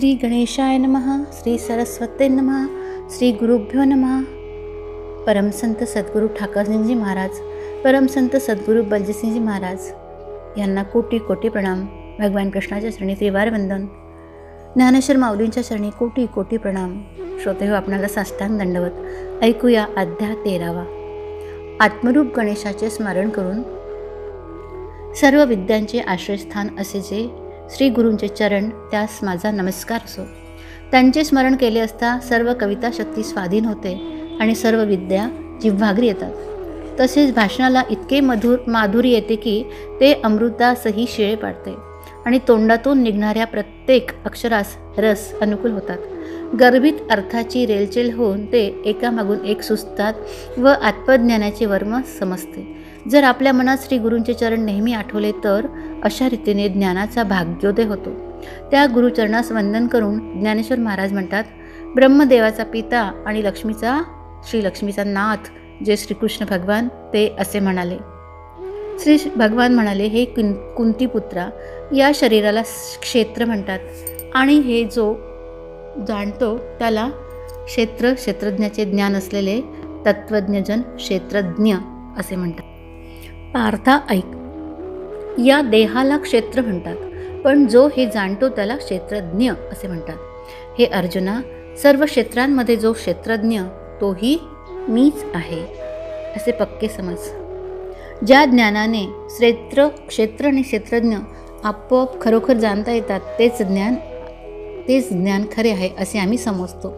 श्री गणेशाय नमः, श्री सरस्वती नमः, श्री गुरुभ्यो नमः। परमसंत सद्गुरू ठाकरसिंहजी महाराज, परमसंत सद्गुरू बलजीतसिंहजी महाराज यांना कोटी कोटी प्रणाम। भगवान कृष्णाच्या चरणी त्रिवार वंदन। ज्ञानेश्वर माऊलींच्या चरणी कोटी कोटी प्रणाम। श्रोतेहो, आपणाला साष्टांग दंडवत। ऐकूया अध्याय 13वा। आत्मरूप गणेशाचे स्मरण करून सर्व विद्यांचे आश्रयस्थान असे जे श्री गुरूंचे चरण, त्यास माझा नमस्कार असो। त्यांचे स्मरण केले असता सर्व कविता शक्ती स्वाधीन होते आणि सर्व विद्या जिव्हाग्री येतात। तसेच भाषणाला इतके माधुर्य येते की ते अमृतासही शिळे पाडते आणि तोंडातून निघणाऱ्या प्रत्येक अक्षरास रस अनुकूल होतात। गर्भित अर्थाची रेलचेल होऊन ते एकामागून एक सुचतात व आत्मज्ञानाचे वर्म समजते। जर आपल्या मनात श्री गुरूंचे चरण नेहमी आठवले तर अशा रीतीने ज्ञानाचा भाग्योदय होतो। त्या गुरुचरणास वंदन करून ज्ञानेश्वर महाराज म्हणतात, ब्रह्मदेवाचा पिता आणि श्री लक्ष्मीचा नाथ जे श्रीकृष्ण भगवान ते असे म्हणाले। श्री भगवान म्हणाले, हे कुंतीपुत्रा, या शरीराला क्षेत्र म्हणतात आणि हे जो जाणतो त्याला क्षेत्रज्ञाचे ज्ञान असलेले तत्वज्ञजन क्षेत्रज्ञ असे म्हणतात। पार्था ऐक, या देहाला क्षेत्र म्हणतात, पण जो हे जाणतो त्याला क्षेत्रज्ञ असे म्हणतात। हे अर्जुना, सर्व क्षेत्रांमध्ये जो क्षेत्रज्ञ तोही मीच आहे असे पक्के समज। ज्या ज्ञानाने क्षेत्र आणि क्षेत्रज्ञ आपोआप खरोखर जाणता येतात तेच ज्ञान खरे आहे असे आम्ही समजतो।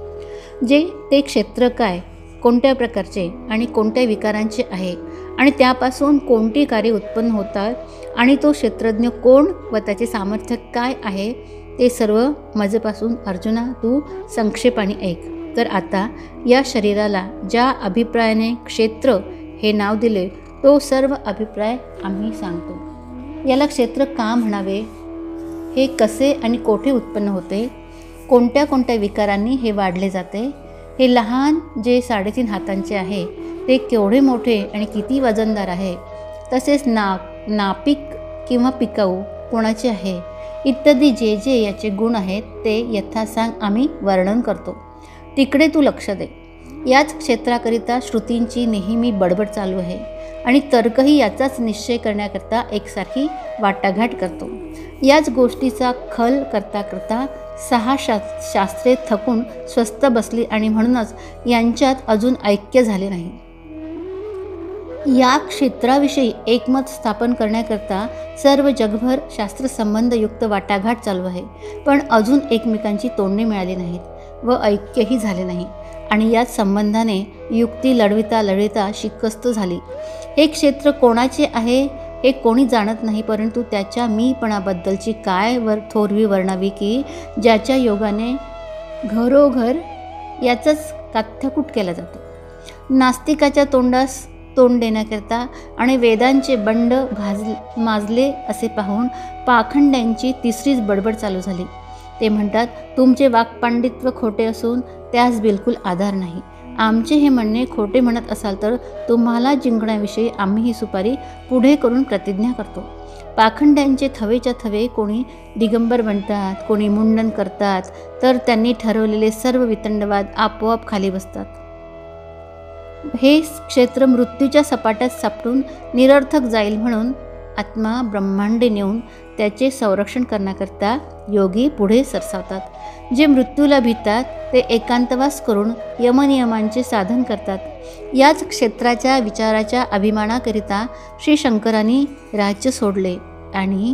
ते क्षेत्र काय, कोणत्या प्रकारचे आणि कोणत्या विकारांचे आहे आणि त्यापासून कोणती कार्य उत्पन्न होतात आणि तो क्षेत्रज्ञ कोण व त्याचे सामर्थ्य काय आहे ते सर्व माझ्यापासून अर्जुना तू संक्षेपाने ऐक। तर आता या शरीराला ज्या अभिप्रायाने क्षेत्र हे नाव दिले तो सर्व अभिप्राय आम्ही सांगतो। याला क्षेत्र का म्हणावे, हे कसे आणि कोठे उत्पन्न होते, कोणत्या कोणत्या विकारांनी हे वाढले जाते, हे लहान जे 3.5 हातांचे आहे ते केवढे मोठे आणि किती वजनदार आहे, तसेच नापिक किंवा पिकाऊ कोणाचे आहे इत्यादी जे जे याचे गुण आहेत ते यथासांग आम्ही वर्णन करतो। तिकडे तू लक्ष दे। याच क्षेत्राकरिता श्रुतींची नेहमी बडबड चालू आहे आणि तर्कही याचाच निश्चय करण्याकरता एकसारखी वाटाघाट करतो। याच गोष्टीचा खल करता करता 6 शास्त्रे थकून स्वस्थ बसली आणि म्हणूनच यांच्यात अजून ऐक्य झाले नाही। या क्षेत्राविषयी एकमत स्थापन करण्याकरता सर्व जगभर शास्त्रसंबंधयुक्त वाटाघाट चालू आहे, पण अजून एकमेकांची तोंडे मिळाली नाहीत व ऐक्यही झाले नाही आणि याच संबंधाने युक्ती लढविता शिकस्त झाली। हे क्षेत्र कोणाचे आहे हे कोणी जाणत नाही, परंतु त्याच्या मीपणाबद्दलची काय थोरवी वर्णावी की ज्याच्या योगाने घरोघर याचाच काथ्याकूट केला जातो। नास्तिकाच्या तोंडास तोंड देण्याकरता आणि वेदांचे बंड माजले असे पाहून पाखंड्यांची तिसरीच बडबड चालू झाली। ते म्हणतात, तुमचे वाक्पांडित्व खोटे असून त्यास बिलकुल आधार नाही। आमचे हे म्हणणे खोटे म्हणत असाल तर तुम्हाला जिंकण्याविषयी आम्ही ही सुपारी पुढे करून प्रतिज्ञा करतो। पाखंड्यांचे थवेच्या थवे कोणी दिगंबर बनतात, कोणी मुंडन करतात, तर त्यांनी ठरवलेले सर्व वितंडवाद आपोआप खाली बसतात। हे क्षेत्र मृत्यूच्या सपाट्यात सापडून निरर्थक जाईल म्हणून आत्मा ब्रह्मांडे नेऊन त्याचे संरक्षण करण्याकरता योगी पुढे सरसावतात। जे मृत्यूला भितात ते एकांतवास करून यमनियमांचे साधन करतात। याच क्षेत्राच्या विचाराच्या अभिमानाकरिता श्री शंकरांनी राज्य सोडले आणि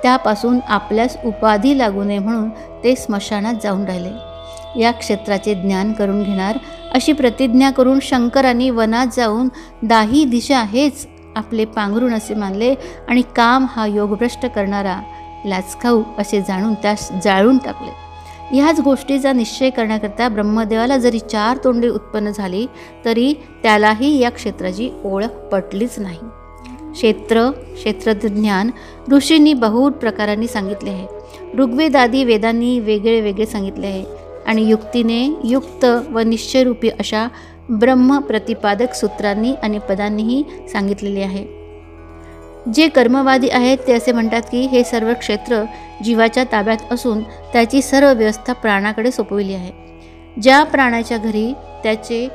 त्यापासून आपल्यास उपाधी लागू नये म्हणून ते स्मशानात जाऊन राहिले। या क्षेत्राचे ज्ञान करून घेणार अशी प्रतिज्ञा करून शंकरांनी वनात जाऊन 10 दिशा हेच आपले पांघरूण असे मानले आणि काम हा योगभ्रष्ट करणारा लाचखाऊ असे जाणून त्यास जाळून टाकले। ह्याच गोष्टीचा निश्चय करण्याकरता ब्रह्मदेवाला जरी 4 तोंडे उत्पन्न झाली तरी त्यालाही या क्षेत्राची ओळख पटलीच नाही। क्षेत्रज्ञान ऋषींनी बहुत प्रकारांनी सांगितले आहे। ऋग्वेदादी वेदांनी वेगळे वेगळे सांगितले आहे आणि युक्तीने युक्त व निश्चयरूपी अशा ब्रह्म प्रतिपादक सूत्रांनी आणि पदांनीही सांगितलेले आहे। जे कर्मवादी आहेत ते असे म्हणतात की हे सर्व क्षेत्र जीवाच्या ताब्यात असून त्याची सर्व व्यवस्था प्राणाकडे सोपविली आहे. ज्या प्राणाच्या घरी त्याचे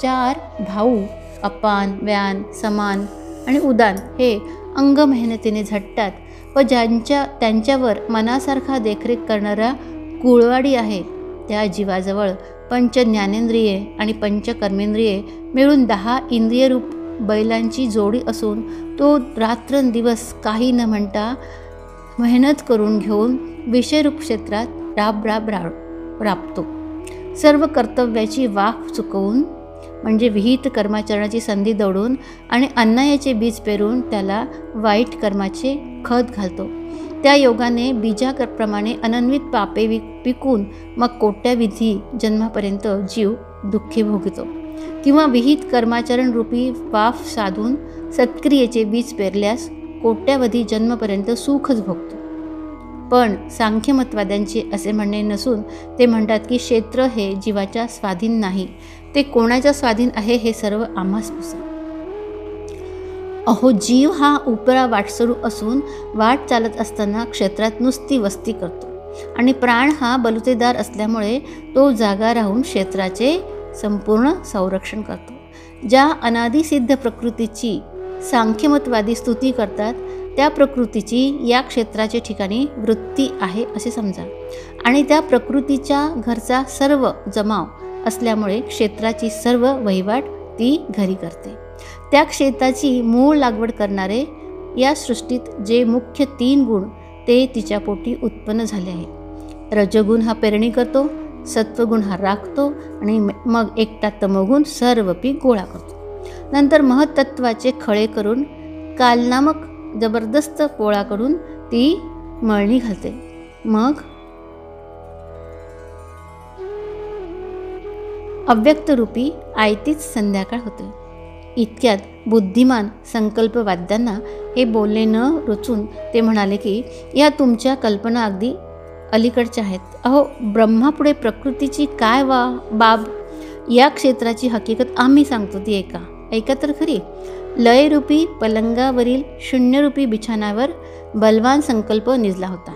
4 भाऊ अपान, व्यान, समान आणि उदान हे अंग मेहनतीने झटतात व त्यांच्यावर मनासारखा देखरेख करणारा कुळवाडी आहे, त्या जीवाजवळ 5 ज्ञानेंद्रिये आणि 5 कर्मेंद्रिये मिळून 10 इंद्रियरूप बैलांची जोडी असून तो रात्रंदिवस काही न म्हणता मेहनत करून घेऊन विषयरूप क्षेत्रात राबतो. सर्व कर्तव्याची वाफ चुकवून म्हणजे विहित कर्माचरणाची संधी दवडून आणि अन्यायाचे बीज पेरून त्याला वाईट कर्माचे खत घालतो. त्या योगाने बीजाप्रमाणे अनन्वित पापे पिकून मग कोट्याविधी जन्मापर्यंत जीव दुःखी भोगतो. किंवा विहित कर्माचरण रूपी वाफ साधून सत्क्रियेचे बीज पेरल्यास कोट्यावधी जन्मपर्यंत सुखच भोगतो. पण सांख्यमतवाद्यांचे असे म्हणणे नसून ते म्हणतात की क्षेत्र हे जीवाच्या स्वाधीन नाही, ते कोणाच्या स्वाधीन आहे हे सर्व आम्हास पुसे. अहो, जीव हा उपरा वाटसरू असून वाट चालत असताना क्षेत्रात नुसती वस्ती करतो आणि प्राण हा बलुतेदार असल्यामुळे तो जागा राहून क्षेत्राचे संपूर्ण संरक्षण करतो. ज्या अनादिसिद्ध प्रकृतीची सांख्यमतवादी स्तुती करतात त्या प्रकृतीची या क्षेत्राच्या ठिकाणी वृत्ती आहे असे समजा आणि त्या प्रकृतीच्या घरचा सर्व जमाव असल्यामुळे क्षेत्राची सर्व वहिवाट ती घरी करते. त्या क्षेत्राची मूळ लागवड करणारे या सृष्टीत जे मुख्य 3 गुण ते तिच्या पोटी उत्पन्न झाले आहे. रजगुण हा पेरणी करतो, सत्वगुण हा राखतो आणि मग एकटा तमोगुण सर्व पीक गोळा करतो. नंतर महत्त्वाचे खळे करून कालनामक जबरदस्त पोळा करून ती मळणी घालते. मग अव्यक्तरूपी आयतीच संध्याकाळ होते. इतक्यात बुद्धिमान संकल्पवाद्यांना हे बोलणे न रुचून ते म्हणाले की या तुमच्या कल्पना अगदी अलीकडच्या आहेत. अहो, ब्रह्मापुढे प्रकृतीची काय बाब. या क्षेत्राची हकीकत आम्ही सांगतो ती ऐका तर खरी. लयरूपी पलंगावरील शून्यरूपी बिछाणावर बलवान संकल्प निजला होता.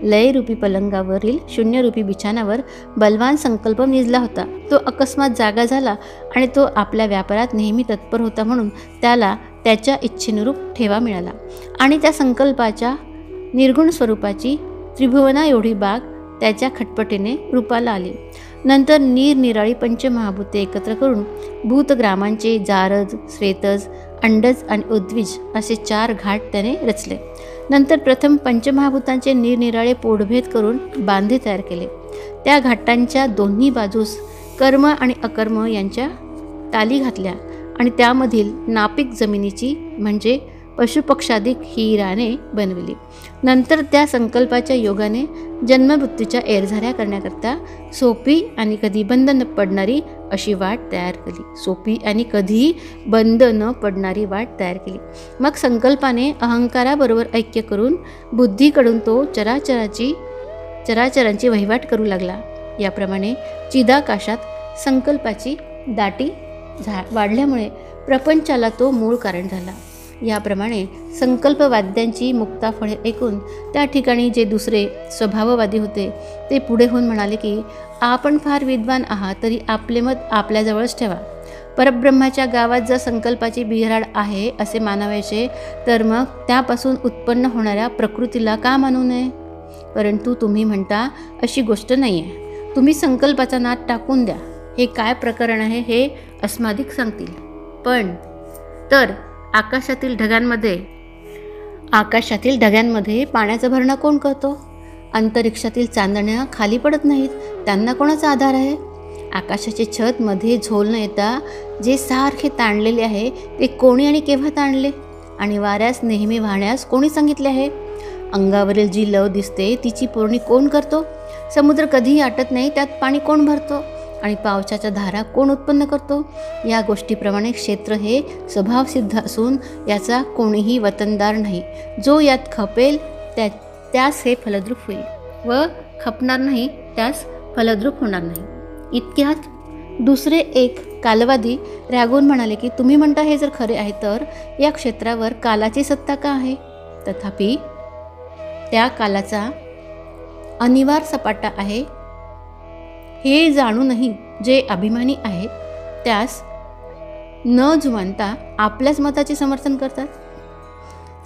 लयरूपी पलंगावरील शून्यरूपी बिछाणावर बलवान संकल्प निजला होता. तो अकस्मात जागा झाला आणि तो आपल्या व्यापारात नेहमी तत्पर होता म्हणून त्याला त्याच्या इच्छेनुरूप ठेवा मिळाला आणि त्या संकल्पाच्या निर्गुण स्वरूपाची त्रिभुवना एवढी बाग त्याच्या खटपटीने रूपाला आली. नंतर निरनिराळी पंचमहाभूते एकत्र करून भूतग्रामांचे जारज, श्वेतज, अंडज आणि उद्विज असे 4 घाट त्याने रचले. नंतर प्रथम पंचमहाभूतांचे निरनिराळे पोटभेद करून बांधे तयार केले. त्या घाटांच्या दोन्ही बाजूस कर्म आणि अकर्म यांच्या ताली घातल्या आणि त्यामधील नापिक जमिनीची म्हणजे पशुपक्षादिक हिराने बनविली. नंतर त्या संकल्पाच्या योगाने जन्ममृत्यूच्या एरझाऱ्या करण्याकरता सोपी आणि कधी बंद न पडणारी अशी वाट तयार केली. सोपी आणि कधीही बंद न पडणारी वाट तयार केली. मग संकल्पाने अहंकाराबरोबर ऐक्य करून बुद्धीकडून तो चराचरांची वहिवाट करू लागला. याप्रमाणे चिदाकाशात संकल्पाची दाटी वाढल्यामुळे प्रपंचाला तो मूळ कारण झाला. याप्रमाणे संकल्पवाद्यांची मुक्ताफळे ऐकून त्या ठिकाणी जे दुसरे स्वभाववादी होते ते पुढे होऊन म्हणाले की आपण फार विद्वान आहात तरी आपले मत आपल्याजवळच ठेवा. परब्रह्माच्या गावात जर संकल्पाची बिऱ्हाड आहे असे मानावायचे तर मग त्यापासून उत्पन्न होणाऱ्या प्रकृतीला का मानू नये. परंतु तुम्ही म्हणता अशी गोष्ट नाही आहे. तुम्ही संकल्पाचा नाद टाकून द्या. हे काय प्रकरण आहे हे अस्मादिक सांगतील. पण तर आकाशातील ढगांमध्ये पाण्याचा भरणा कोण करतो. अंतरिक्षातील चांदण्या खाली पडत नाहीत, त्यांना कोणाचा आधार आहे. आकाशाचे छत मध्ये झोल न येता जे सारखे ताणलेले आहे ते कोणी आणि केव्हा ताणले आणि वाऱ्यास नेहमी वाहण्यास कोणी सांगितले आहे. अंगावरील जी लव दिसते तिची पुरणी कोण करतो. समुद्र कधीही आटत नाही, त्यात पाणी कोण भरतो आणि पावसाच्या धारा कोण उत्पन्न करतो. या गोष्टीप्रमाणे क्षेत्र हे स्वभावसिद्ध असून याचा कोणीही वतनदार नाही. जो यात खपेल त्यास हे फलद्रूप होईल व खपणार नाही त्यास फलद्रूप होणार नाही. इतक्यात दुसरे एक कालवादी रागवून म्हणाले की तुम्ही म्हणता हे जर खरे आहे तर या क्षेत्रावर कालाची सत्ता का आहे? तथापि त्या कालाचा अनिवार्य सपाटा आहे हे जाणूनही जे अभिमानी आहेत त्यास न जुमानता आपल्याच मताचे समर्थन करतात.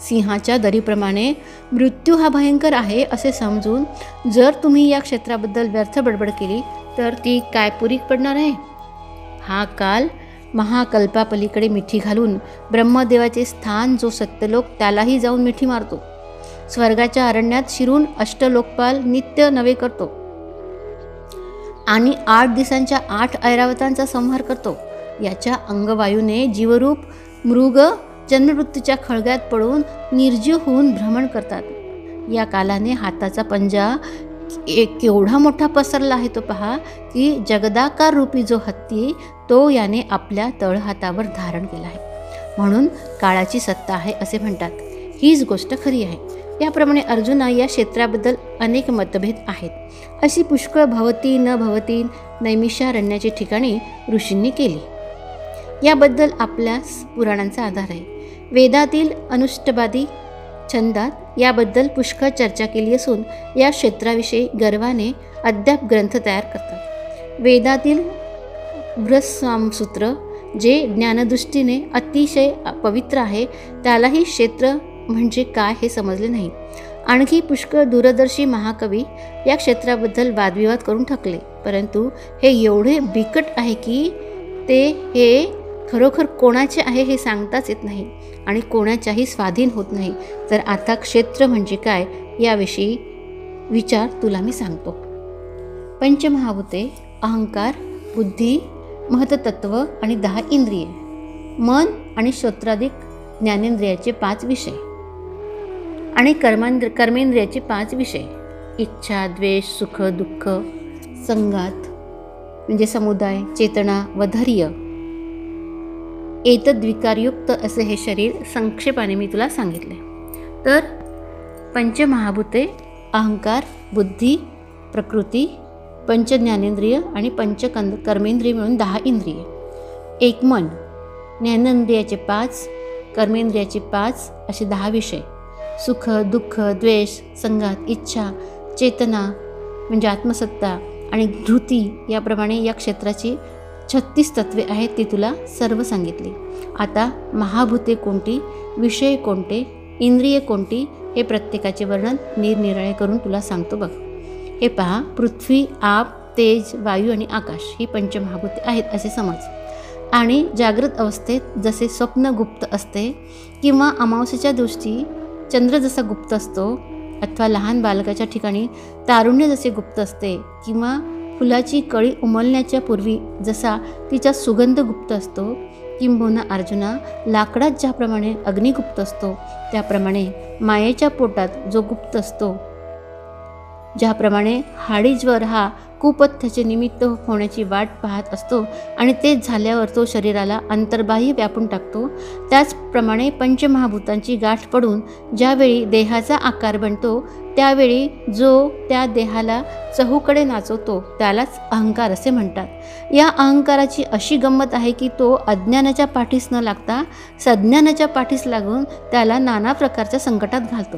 सिंहाच्या दरीप्रमाणे मृत्यू हा भयंकर आहे असे समजून जर तुम्ही या क्षेत्राबद्दल व्यर्थ बडबड केली तर ती काय पुरी पडणार आहे? हा काल महाकल्पापलीकडे मिठी घालून ब्रह्मदेवाचे स्थान जो सत्यलोक त्यालाही जाऊन मिठी मारतो. स्वर्गाच्या अरण्यात शिरून अष्टलोकपाल नित्य नवे करतो आणि 8 दिवसांच्या 8 ऐरावतांचा संहार करतो. याच्या अंगवायूने जीवरूप मृग जन्ममृत्यूच्या खळग्यात पडून निर्जीव होऊन भ्रमण करतात. या कालाने हाताचा पंजा केवढा मोठा पसरला आहे तो पहा की जगदाकार रूपी जो हत्ती तो याने आपल्या तळहातावर धारण केला आहे. म्हणून काळाची सत्ता आहे असे म्हणतात. हीच गोष्ट खरी आहे. याप्रमाणे अर्जुना या क्षेत्राबद्दल अनेक मतभेद आहेत. अशी पुष्कळ भवती न भवती नैमिषारण्याची ठिकाणी ऋषींनी केली. याबद्दल आपल्यास पुराणांचा आधार आहे. वेदातील अनुष्टवादी छंदात याबद्दल पुष्कळ चर्चा केली असून या क्षेत्राविषयी गर्वाने अद्याप ग्रंथ तयार करतात. वेदातील बृहस्वामसूत्र जे ज्ञानदृष्टीने अतिशय पवित्र आहे त्यालाही क्षेत्र म्हणजे काय हे समजले नाही. आणखी पुष्कळ दूरदर्शी महाकवी या क्षेत्राबद्दल वादविवाद करून थकले. परंतु हे एवढे बिकट आहे की हे खरोखर कोणाचे आहे हे सांगताच येत नाही आणि कोणाच्याही स्वाधीन होत नाही. तर आता क्षेत्र म्हणजे काय याविषयी विचार तुला मी सांगतो. पंचमहाभूते, अहंकार, बुद्धी, महतत्व आणि 10 इंद्रिये, मन आणि श्रोत्रादिक ज्ञानेंद्रियाचे 5 विषय आणि कर्मेंद्रियाचे 5 विषय, इच्छा, द्वेष, सुख, दुःख, संघात म्हणजे समुदाय, चेतना व धैर्य, एतद्विकारयुक्त असे हे शरीर संक्षेपाने मी तुला सांगितले. तर पंचमहाभूते, अहंकार, बुद्धी, प्रकृती, पंचज्ञानेंद्रिय आणि कर्मेंद्रिय मिळून 10 इंद्रिये, एक मन, ज्ञानेंद्रियाचे 5, कर्मेंद्रियाचे 5 असे 10 विषय, सुख, दुःख, द्वेष, संघात, इच्छा, चेतना म्हणजे आत्मसत्ता आणि धृती याप्रमाणे या क्षेत्राची 36 तत्वे आहेत ती तुला सर्व सांगितली. आता महाभूते कोणती, विषय कोणते, इंद्रिये कोणती हे प्रत्येकाचे वर्णन निरनिराळे करून तुला सांगतो बघ. हे पहा, पृथ्वी, आप, तेज, वायू आणि आकाश ही पंचमहाभूते आहेत असे समज. आणि जागृत अवस्थेत जसे स्वप्न गुप्त असते किंवा अमावस्येच्या दिवशी चंद्र जसा गुप्त असतो अथवा लहान बालकाच्या ठिकाणी तारुण्य जसे गुप्त असते किंवा फुलाची कळी उमलण्याच्या पूर्वी जसा तिचा सुगंध गुप्त असतो, किंबहुना अर्जुना लाकडात ज्याप्रमाणे अग्निगुप्त असतो त्याप्रमाणे मायेच्या पोटात जो गुप्त असतो, ज्याप्रमाणे हाडीज्वर हा कुपथ्याचे निमित्त होण्याची वाट पाहत असतो आणि ते झाल्यावर तो शरीराला अंतर्बाह्य व्यापून टाकतो, त्याचप्रमाणे पंचमहाभूतांची गाठ पडून ज्यावेळी देहाचा आकार बनतो त्यावेळी जो त्या देहाला चहूकडे नाचवतो त्यालाच अहंकार असे म्हणतात. या अहंकाराची अशी गंमत आहे की तो अज्ञानाच्या पाठीस न लागता सज्ञानाच्या पाठीस लागून त्याला नाना प्रकारच्या संकटात घालतो.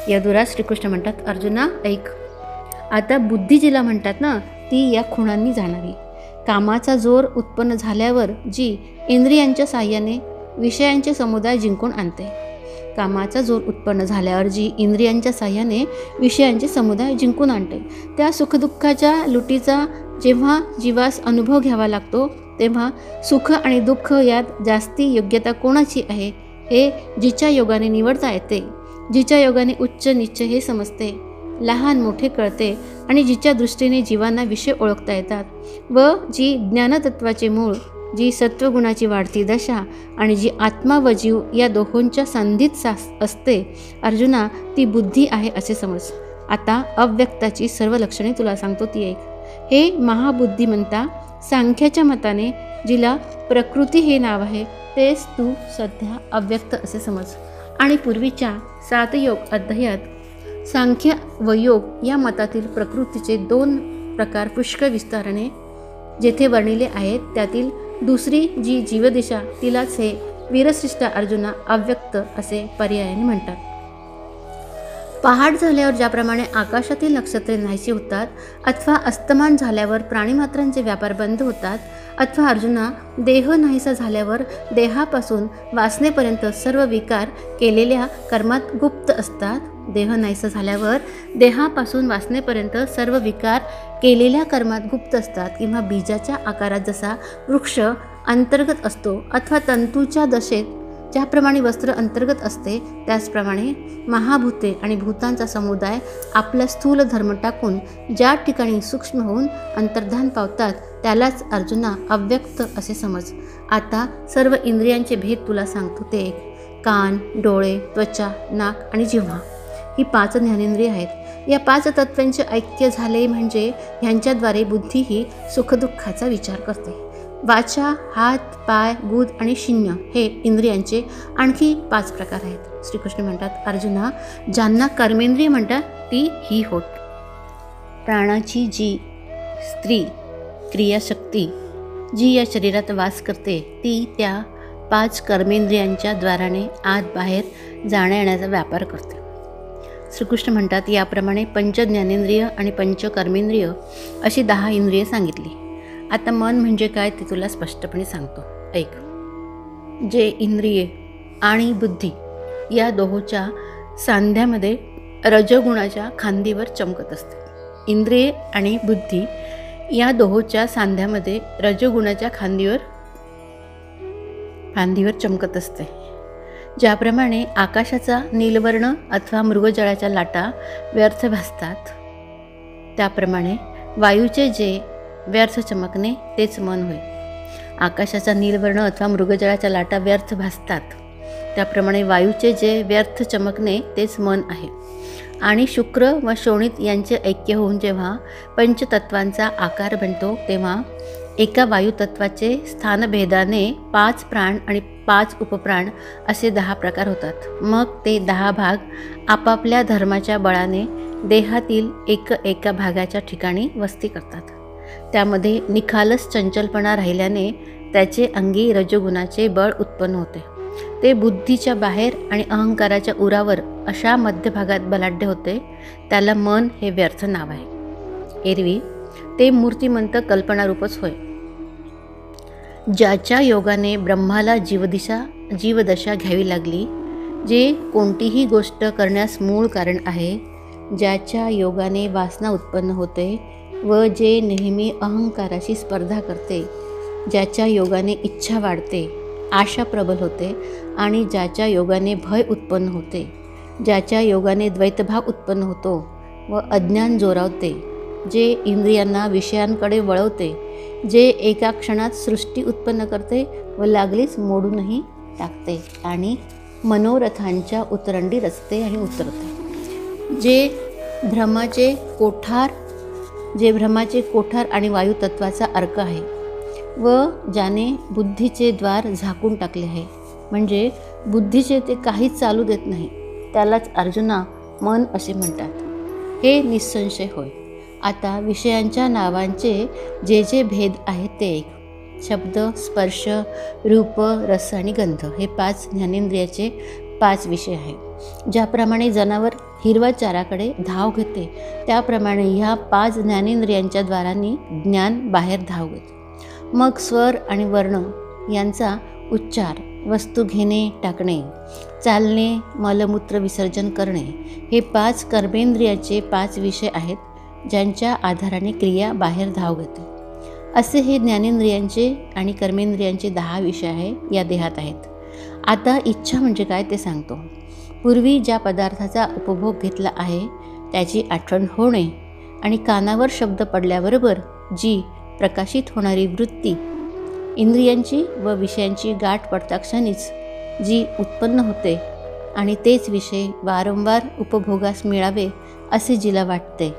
यदुराज श्रीकृष्ण म्हणतात, अर्जुना ऐक, आता बुद्धी जिला म्हणतात ना ती या खुणांनी जाणावी. कामाचा जोर उत्पन्न झाल्यावर जी इंद्रियांच्या साह्याने विषयांचे समुदाय जिंकून आणते. कामाचा जोर उत्पन्न झाल्यावर जी इंद्रियांच्या साह्याने विषयांचे समुदाय जिंकून आणते. त्या सुखदुःखाच्या लुटीचा जेव्हा जीवास अनुभव घ्यावा लागतो तेव्हा सुख आणि दुःख यात जास्ती योग्यता कोणाची आहे हे जिच्या योगाने निवडता येते, जिच्या योगाने उच्च नीच हे समजते, लहान मोठे कळते आणि जिच्या दृष्टीने जीवांना विषय ओळखता येतात व जी ज्ञानतत्वाचे मूळ, जी सत्वगुणाची वाढती दशा आणि जी आत्मा व जीव या दोहोंच्या संधीत असते, अर्जुना ती बुद्धी आहे असे समज. आता अव्यक्ताची सर्व लक्षणे तुला सांगतो ती ऐक. हे महाबुद्धिमंता, सांख्याच्या मताने जिला प्रकृती हे नाव आहे तेच तू सध्या अव्यक्त असे समज. आणि पूर्वीच्या 7 योग अध्यायात सांख्य व योग या मतातील प्रकृतीचे 2 प्रकार पुष्कळ विस्ताराने जेथे वर्णिले आहेत त्यातील दुसरी जी जीवदिशा तिलाच हे वीरश्रेष्ठ अर्जुना अव्यक्त असे पर्यायाने म्हणतात. पहाट झाल्यावर ज्याप्रमाणे आकाशातील नक्षत्रे नाहीशी होतात अथवा अस्तमान झाल्यावर प्राणीमात्रांचे व्यापार बंद होतात अथवा अर्जुना देह नाहीसा झाल्यावर देहापासून वासनेपर्यंत सर्व विकार केलेल्या कर्मात गुप्त असतात. देह नाहीसा झाल्यावर देहापासून वासनेपर्यंत सर्व विकार केलेल्या कर्मात गुप्त असतात. किंवा बीजाच्या आकारात जसा वृक्ष अंतर्गत असतो अथवा तंतूच्या दशेत ज्याप्रमाणे वस्त्र अंतर्गत असते त्याचप्रमाणे महाभूते आणि भूतांचा समुदाय आपला स्थूल धर्म टाकून ज्या ठिकाणी सूक्ष्म होऊन अंतर्धान पावतात त्यालाच अर्जुना अव्यक्त असे समज. आता सर्व इंद्रियांचे भेद तुला सांगतो ते एक. कान, डोळे, त्वचा, नाक आणि जिव्हा ही 5 ज्ञानेंद्रिय आहेत. या 5 तत्वांचे ऐक्य झाले म्हणजे ह्यांच्याद्वारे बुद्धी ही सुखदुःखाचा विचार करते. वाचा, हात, पाय, गुद आणि शिन्य हे इंद्रियांचे आणखी 5 प्रकार आहेत. श्रीकृष्ण म्हणतात, अर्जुना ज्यांना कर्मेंद्रिय म्हणतात ती ही होत. प्राणाची जी स्त्री क्रियाशक्ती जी या शरीरात वास करते ती त्या 5 कर्मेंद्रियांच्या द्वाराने आत बाहेर जाण्या येण्याचा व्यापार करते. श्रीकृष्ण म्हणतात, याप्रमाणे पंचज्ञानेंद्रिय आणि पंचकर्मेंद्रिय अशी 10 इंद्रिय सांगितली. आता मन म्हणजे काय ते तुला स्पष्टपणे सांगतो, ऐक. जे इंद्रिये आणि बुद्धी या दोहोच्या सांध्यामध्ये रजगुणाच्या खांदीवर चमकत असते. इंद्रिये आणि बुद्धी या दोहोच्या सांध्यामध्ये रजगुणाच्या खांदीवर चमकत असते. ज्याप्रमाणे आकाशाचा नीलवर्ण अथवा मृगजळाच्या लाटा व्यर्थ भासतात त्याप्रमाणे वायूचे जे व्यर्थ चमकणे तेच मन होय. आकाशाचा नीलवर्ण अथवा मृगजळाच्या लाटा व्यर्थ भासतात त्याप्रमाणे वायूचे जे व्यर्थ चमकणे तेच मन आहे. आणि शुक्र व शोणित यांचे ऐक्य होऊन जेव्हा पंचतत्वांचा आकार बनतो तेव्हा एका वायुतत्वाचे स्थानभेदाने 5 प्राण आणि 5 उपप्राण असे 10 प्रकार होतात. मग ते 10 भाग आपापल्या धर्माच्या बळाने देहातील एका भागाच्या ठिकाणी वस्ती करतात. त्यामध्ये निखालस चंचलपणा राहिल्याने त्याचे अंगी रजोगुणाचे बळ उत्पन्न होते. ते बुद्धीच्या बाहेर आणि अहंकाराच्या उरावर अशा मध्यभागात बलाढ्य होते. त्याला मन हे व्यर्थ नाव आहे. एरवी ते मूर्तिमंत कल्पनारूपच होय. ज्याच्या योगाने ब्रह्माला जीवदशा घ्यावी लागली, जे कोणतीही गोष्ट करण्यास मूळ कारण आहे, ज्याच्या योगाने वासना उत्पन्न होते व जे नेहमी अहंकाराशी स्पर्धा करते, ज्याच्या योगाने इच्छा वाढते, आशा प्रबल होते आणि ज्याच्या योगाने भय उत्पन्न होते, ज्याच्या योगाने द्वैतभाव उत्पन्न होतो व अज्ञान जोरावते, जे इंद्रियांना विषयांकडे वळवते, जे एका क्षणात सृष्टी उत्पन्न करते व लागलीच मोडूनही टाकते आणि मनोरथांच्या उतरंडी रचते आणि उतरते, जे भ्रमाचे कोठार आणि वायुतत्वाचा अर्क आहे व ज्याने बुद्धीचे द्वार झाकून टाकले आहे, म्हणजे बुद्धीचे ते काहीच चालू देत नाही, त्यालाच अर्जुना मन असे म्हणतात. हे निसंशय होय. आता विषयांच्या नावांचे जे भेद आहेत ते एक. शब्द, स्पर्श, रूप, रस आणि गंध हे 5 ज्ञानेंद्रियाचे 5 विषय आहेत. ज्याप्रमाणे जनावर हिरवा चाराकडे धाव घेते त्याप्रमाणे ह्या 5 ज्ञानेंद्रियांच्या द्वारांनी ज्ञान बाहेर धाव घेते. मग स्वर आणि वर्ण यांचा उच्चार, वस्तू घेणे टाकणे, चालणे, मलमूत्र विसर्जन करणे हे 5 कर्मेंद्रियाचे 5 विषय आहेत, ज्यांच्या आधाराने क्रिया बाहेर धाव घेते. असे हे ज्ञानेंद्रियांचे आणि कर्मेंद्रियांचे 10 विषय आहे या देहात आहेत. आता इच्छा म्हणजे काय ते सांगतो. पूर्वी ज्या पदार्थाचा उपभोग घेतला आहे त्याची आठवण होणे आणि कानावर शब्द पडल्याबरोबर जी प्रकाशित होणारी वृत्ती, इंद्रियांची व विषयांची गाठ पडताक्षणीच जी उत्पन्न होते आणि तेच विषय वारंवार उपभोगास मिळावे असे जिला वाटते,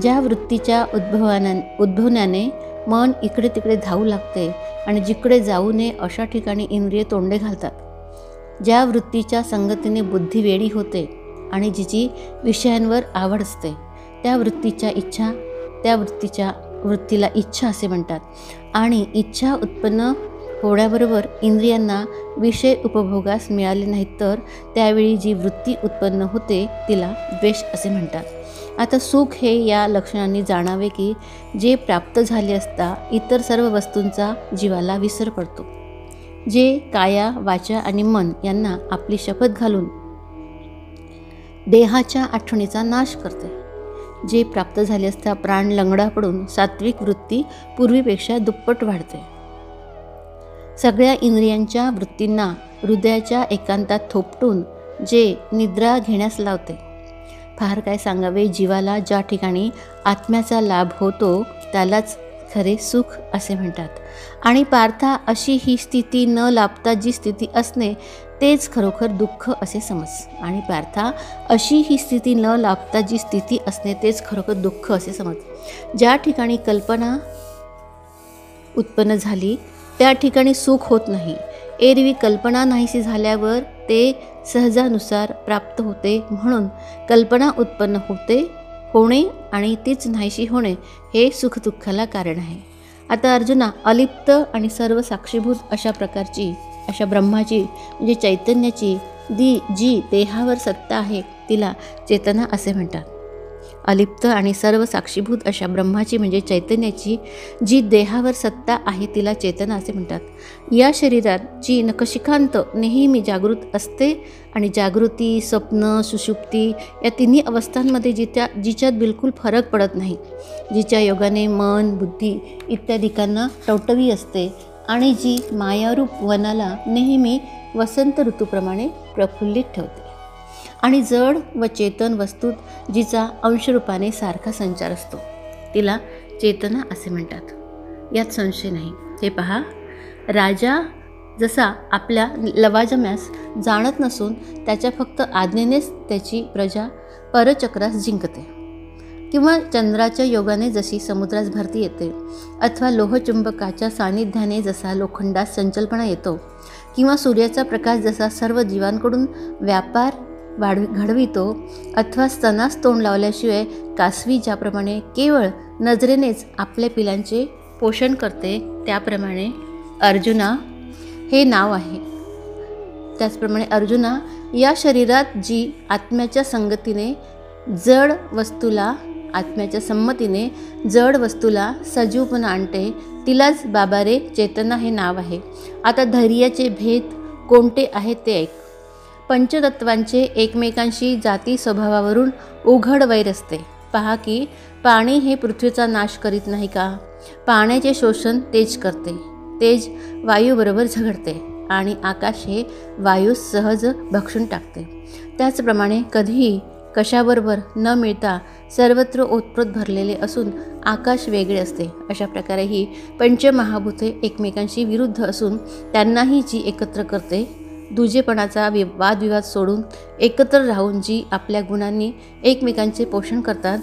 ज्या वृत्तीच्या उद्भवण्याने मन इकडे तिकडे धावू लागते आणि जिकडे जाऊ नये अशा ठिकाणी इंद्रिय तोंडे घालतात, ज्या वृत्तीच्या संगतीने बुद्धी वेडी होते आणि जिची विषयांवर आवड असते, त्या वृत्तीच्या इच्छा, त्या वृत्तीच्या वृत्तीला इच्छा असे म्हणतात. आणि इच्छा उत्पन्न होण्याबरोबर इंद्रियांना विषय उपभोगास मिळाले नाहीत तर त्यावेळी जी वृत्ती उत्पन्न होते तिला द्वेष असे म्हणतात. आता सुख हे या लक्षणांनी जाणावे की जे प्राप्त झाले असता इतर सर्व वस्तूंचा जीवाला विसर पडतो. जे काया वाचा आणि मन यांना आपली शपथ घालून देहाच्या आठवणीचा नाश करते. जे प्राप्त झाले असता प्राण लंगडा पडून सात्विक वृत्ती पूर्वीपेक्षा दुप्पट वाढते. सगळ्या इंद्रियांच्या वृत्तींना हृदयाच्या एकांतात थोपटून जे निद्रा घेण्यास लावते. फार काय सांगावे, जीवाला ज्या ठिकाणी आत्म्याचा लाभ होतो त्यालाच खरे सुख असे म्हणतात. आणि पार्था, अशी ही स्थिती न लाभता जी स्थिती असणे तेच खरोखर दुःख असे समज. आणि पार्था, अशी ही स्थिती न लाभता जी स्थिती असणे तेच खरोखर दुःख असे समज. ज्या ठिकाणी कल्पना उत्पन्न झाली त्या ठिकाणी सुख होत नाही. एरवी कल्पना नाहीशी झाल्यावर ते सहजानुसार प्राप्त होते. म्हणून कल्पना उत्पन्न होणे आणि तीच नाहीशी होणे हे सुखदुःखाला कारण आहे. आता अर्जुना, अलिप्त आणि सर्व साक्षीभूत अशा ब्रह्माची म्हणजे चैतन्याची जी देहावर सत्ता आहे तिला चेतना असे म्हणतात. अलिप्त आणि सर्व साक्षीभूत अशा ब्रह्माची म्हणजे चैतन्याची जी देहावर सत्ता आहे तिला चेतना असे म्हणतात. या शरीरात जी नखशिखांत नेहमी जागृत असते आणि जागृती, स्वप्न, सुषुप्ती या तिन्ही अवस्थांमध्ये जिच्यात बिलकुल फरक पडत नाही, जिच्या योगाने मन, बुद्धी इत्यादिकांना टवटवी असते आणि जी मायारूप वनाला नेहमी वसंत ऋतूप्रमाणे प्रफुल्लित ठेवते आणि जड व चेतन वस्तूत जिचा अंशरूपाने सारखा संचार असतो तिला चेतना असे म्हणतात. यात संशय नाही. हे पहा, राजा जसा आपल्या लवाजम्यास जाणत नसून त्याच्या फक्त आज्ञेनेच त्याची प्रजा परचक्रास जिंकते, किंवा चंद्राच्या योगाने जशी समुद्रास भरती येते, अथवा लोहचुंबकाच्या सानिध्याने जसा लोखंडास चंचलपणा येतो, किंवा सूर्याचा प्रकाश जसा सर्व जीवांकडून व्यापार घडवितो, अथवा स्तनास तोंड लावल्याशिवाय कासवी ज्याप्रमाणे केवळ नजरेनेच आपल्या पिलांचे पोषण करते त्याप्रमाणे अर्जुना हे नाव आहे. त्याचप्रमाणे अर्जुना, या शरीरात जी आत्म्याच्या संमतीने जड वस्तूला सजीवपणा आणते तिलाच बाबा रे चेतना हे नाव आहे. आता धैर्याचे भेद कोणते आहेत ते ऐक. पंचतत्वांचे एकमेकांशी जाती स्वभावावरून उघड वैर असते. पहा की पाणी हे पृथ्वीचा नाश करीत नाही का? पाण्याचे शोषण तेज करते, तेज वायूबरोबर झगडते आणि आकाश हे वायूस सहज भक्षून टाकते. त्याचप्रमाणे कधीही कशाबरोबर न मिळता सर्वत्र ओतप्रोत भरलेले असून आकाश वेगळे असते. अशा प्रकारे ही पंचमहाभूते एकमेकांशी विरुद्ध असून त्यांनाही जी एकत्र करते, दुजेपणाचा वादविवाद सोडून एकत्र राहून जी आपल्या गुणांनी एकमेकांचे पोषण करतात,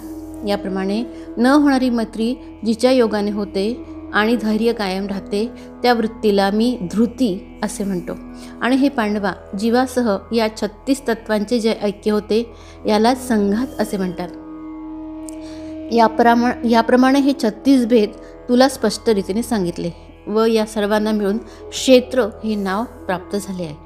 याप्रमाणे न होणारी मैत्री जिच्या योगाने होते आणि धैर्य कायम राहते त्या वृत्तीला मी धृती असे म्हणतो. आणि हे पांडवा, जीवासह या 36 तत्वांचे जे ऐक्य होते यालाच संघात असे म्हणतात. याप्रमाणे हे 36 भेद तुला स्पष्ट रीतीने सांगितले व या सर्वांना मिळून क्षेत्र हे नाव प्राप्त झाले आहे.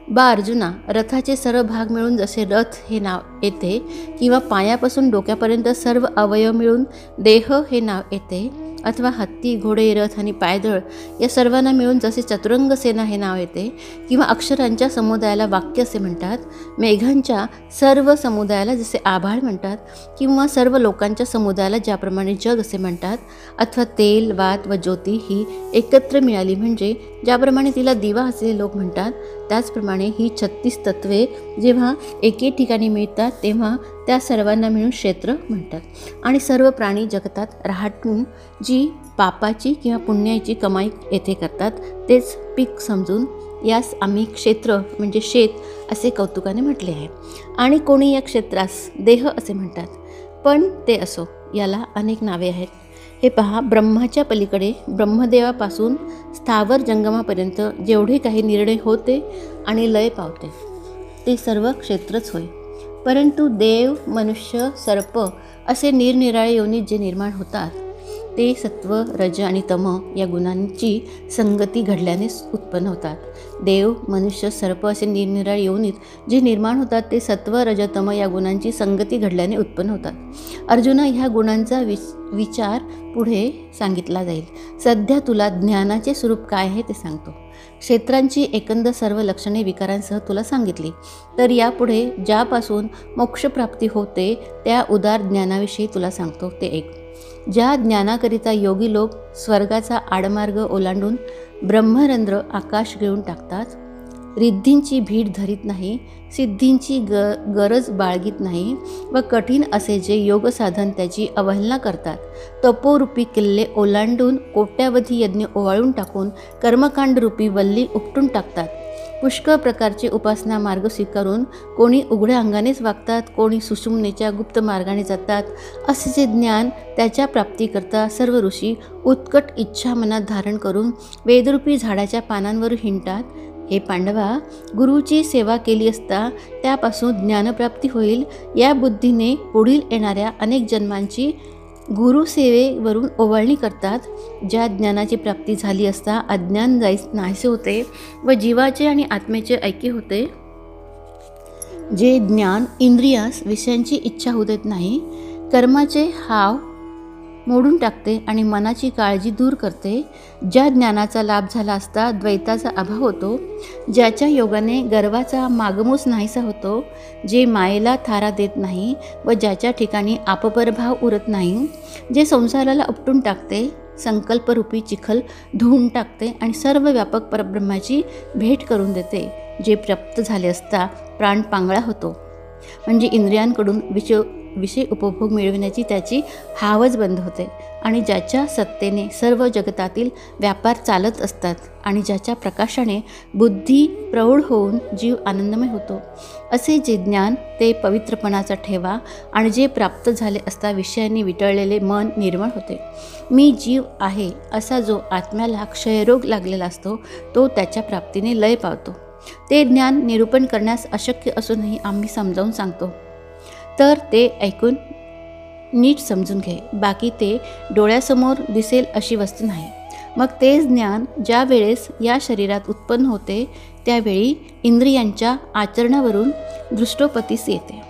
बा अर्जुना, रथाचे सर्व भाग मिळून जसे रथ हे नाव येते, किंवा पायापासून डोक्यापर्यंत सर्व अवयव मिळून देह हे नाव येते, अथवा हत्ती, घोडे, रथ आणि पायदळ या सर्वांना मिळून जसे चतुरंग सेना हे नाव येते, किंवा अक्षरांच्या समुदायाला वाक्य असे म्हणतात, मेघांच्या सर्व समुदायाला जसे आभाळ म्हणतात, किंवा सर्व लोकांच्या समुदायाला ज्याप्रमाणे जग असे म्हणतात, अथवा तेल, वात व ज्योती ही एकत्र मिळाली म्हणजे ज्याप्रमाणे तिला दिवा असलेले लोक म्हणतात, त्याचप्रमाणे ही 36 तत्वे जेव्हा एके ठिकाणी मिळतात तेव्हा त्या सर्वांना मिळून क्षेत्र म्हणतात. आणि सर्व प्राणी जगतात राहटून जी पापाची किंवा पुण्याची कमाई येथे करतात तेच पीक समजून यास आम्ही क्षेत्र म्हणजे शेत असे कौतुकाने म्हटले आहे. आणि कोणी या क्षेत्रास देह असे म्हणतात, पण ते असो, याला अनेक नावे आहेत. हे पहा, ब्रह्माच्या पलीकडे ब्रह्मदेवापासून स्थावर जंगमापर्यंत जेवढे काही निर्णय होते आणि लय पावते ते सर्व क्षेत्रच होय. परंतु देव, मनुष्य, सर्प असे निरनिराळे योनीत जे निर्माण होतात ते सत्व, रज आणि तम या गुणांची संगती घडल्यानेच उत्पन्न होतात. देव, मनुष्य, सर्प असे निरनिराळे योनीत जे निर्माण होतात ते सत्व, रज, तम या गुणांची संगती घडल्याने उत्पन्न होतात. अर्जुना, ह्या गुणांचा विचार पुढे सांगितला जाईल. सध्या तुला ज्ञानाचे स्वरूप काय आहे ते सांगतो. क्षेत्रांची एकंदर सर्व लक्षणे विकारांसह तुला सांगितली. तर यापुढे ज्यापासून मोक्षप्राप्ती होते त्या उदार ज्ञानाविषयी तुला सांगतो ते ऐक. ज्या ज्ञानाकरिता योगी लोक स्वर्गाचा आडमार्ग ओलांडून ब्रह्मरंध्र आकाश घेऊन टाकतात, रिद्धींची भीड धरीत नाही, सिद्धींची गरज बाळगीत नाही व कठीण असे जे योग साधन त्याची अवहेलना करतात, तपोरूपी किल्ले ओलांडून कोट्यावधी यज्ञ ओवाळून टाकून कर्मकांडरूपी वल्ली उपटून टाकतात, पुष्कळ प्रकारचे उपासना मार्ग स्वीकारून कोणी उघड्या अंगानेच वागतात, कोणी सुषुम्नेच्या गुप्त मार्गाने जातात, असे जे ज्ञान त्याच्या प्राप्तीकरता सर्व ऋषी उत्कट इच्छा मनात धारण करून वेदरूपी झाडाच्या पानांवर हिंडतात. हे पांडवा, गुरुची सेवा केली असता त्यापासून ज्ञानप्राप्ती होईल या बुद्धीने पुढील येणाऱ्या अनेक जन्मांची गुरुसेवेवरून ओवाळणी करतात. ज्या ज्ञानाची प्राप्ती झाली असता अज्ञान नाहीसे होते व जीवाचे आणि आत्मेचे ऐक्य होते, जे ज्ञान इंद्रियास विषयांची इच्छा होऊ देत नाही, कर्माचे हाव मोडून टाकते आणि मनाची काळजी दूर करते, ज्या ज्ञानाचा लाभ झाला असता द्वैताचा अभाव होतो, ज्याच्या योगाने गर्वाचा मागमूस नाहीसा होतो, जे मायेला थारा देत नाही व ज्याच्या ठिकाणी आपपरभाव उरत नाही, जे संसाराला उपटून टाकते, संकल्परूपी चिखल धुवून टाकते आणि सर्व व्यापक परब्रह्माची भेट करून देते, जे प्राप्त झाले असता प्राण पांगळा होतो, म्हणजे इंद्रियांकडून विषय उपभोग मिळविण्याची त्याची हावच बंद होते आणि ज्याच्या सत्तेने सर्व जगतातील व्यापार चालत असतात आणि ज्याच्या प्रकाशाने बुद्धी प्रौढ होऊन जीव आनंदमय होतो, असे जे ज्ञान ते पवित्रपणाचा ठेवा आणि जे प्राप्त झाले असता विषयांनी विटळलेले मन निर्मळ होते. मी जीव आहे असा जो आत्म्याला क्षयरोग लागलेला असतो तो त्याच्या प्राप्तीने लय पावतो. ते ज्ञान निरूपण करण्यास अशक्य असूनही आम्ही समजावून सांगतो, तर ते ऐकून नीट समजून घे. बाकी ते डोळ्यासमोर दिसेल अशी वस्तू नाही. मग तेच ज्ञान ज्या वेळेस या शरीरात उत्पन्न होते त्यावेळी इंद्रियांच्या आचरणावरून दृष्टोपतीस येते.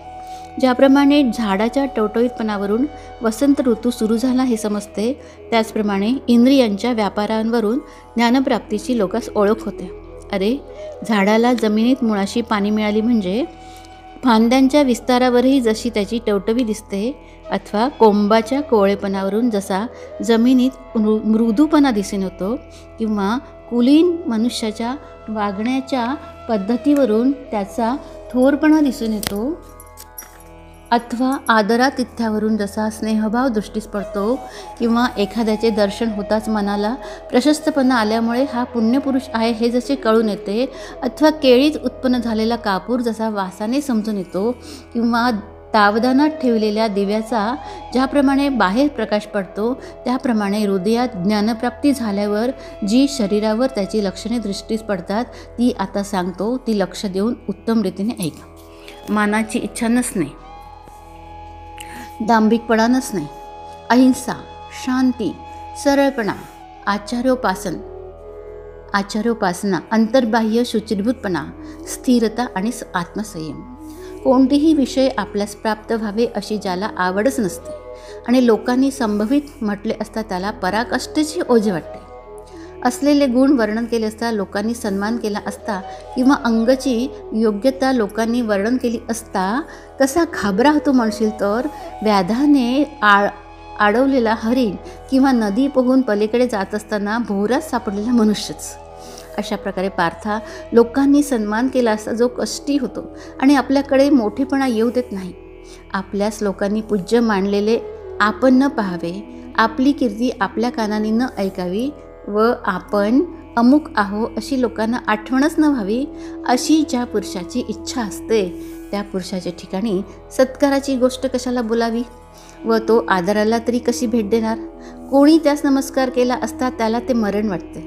ज्याप्रमाणे झाडाच्या टवटवीतपणावरून वसंत ऋतू सुरू झाला हे समजते, त्याचप्रमाणे इंद्रियांच्या व्यापारांवरून ज्ञानप्राप्तीची लोकांस ओळख होते. अरे, झाडाला जमिनीत मुळाशी पाणी मिळाली म्हणजे फांद्यांच्या विस्तारावरही जशी त्याची टवटवी दिसते, अथवा कोंबाच्या कोवळेपणावरून जसा जमिनीत मृदूपणा दिसून येतो, किंवा कुलीन मनुष्याच्या वागण्याच्या पद्धतीवरून त्याचा थोरपणा दिसून येतो, अथवा आदरातिथ्यावरून जसा स्नेहभाव दृष्टीस पडतो, किंवा एखाद्याचे दर्शन होताच मनाला प्रशस्तपणा आल्यामुळे हा पुण्यपुरुष आहे हे जसे कळून येते, अथवा केळीत उत्पन्न झालेला कापूर जसा वासाने समजून येतो, किंवा तावदानात ठेवलेल्या दिव्याचा ज्याप्रमाणे बाहेर प्रकाश पडतो त्याप्रमाणे हृदयात ज्ञानप्राप्ती झाल्यावर जी शरीरावर त्याची लक्षणे दृष्टीस पडतात ती आता सांगतो, ती लक्ष देऊन उत्तम रीतीने ऐक. मानाची इच्छा नसणे, दांभिकपणा नसणे, अहिंसा, शांती, सरळपणा, आचार्योपासना, अंतर्बाह्य शुचिर्भूतपणा, स्थिरता आणि आत्मसंयम. कोणतेही विषय आपल्यास प्राप्त व्हावे अशी ज्याला आवडच नसते आणि लोकांनी संभवित म्हटले असता त्याला पराकाष्ठेचे ओझे वाटते, असलेले गुण वर्णन केले असता लोकांनी सन्मान केला असता, किंवा अंगाची योग्यता लोकांनी वर्णन केली असता कसा घाबराहतो म्हणशील तर व्याधाने आडवलेला हरिण, किंवा नदी पोहून पलीकडे जात असताना भोवऱ्यात सापडलेला मनुष्यच. अशा प्रकारे पार्था, लोकांनी सन्मान केला असता जो कष्टी होतो आणि आपल्याकडे मोठेपणा येऊ देत नाही. आपल्यास लोकांनी पूज्य मानलेले आपण न पाहावे, आपली कीर्ती आपल्या कानाने न ऐकावी व आपण अमुक आहो अशी लोकांना आठवणच न व्हावी, अशी ज्या पुरुषाची इच्छा असते त्या पुरुषाच्या ठिकाणी सत्काराची गोष्ट कशाला बोलावी व तो आदराला तरी कशी भेट देणार. कोणी त्यास नमस्कार केला असता त्याला ते मरण वाटते.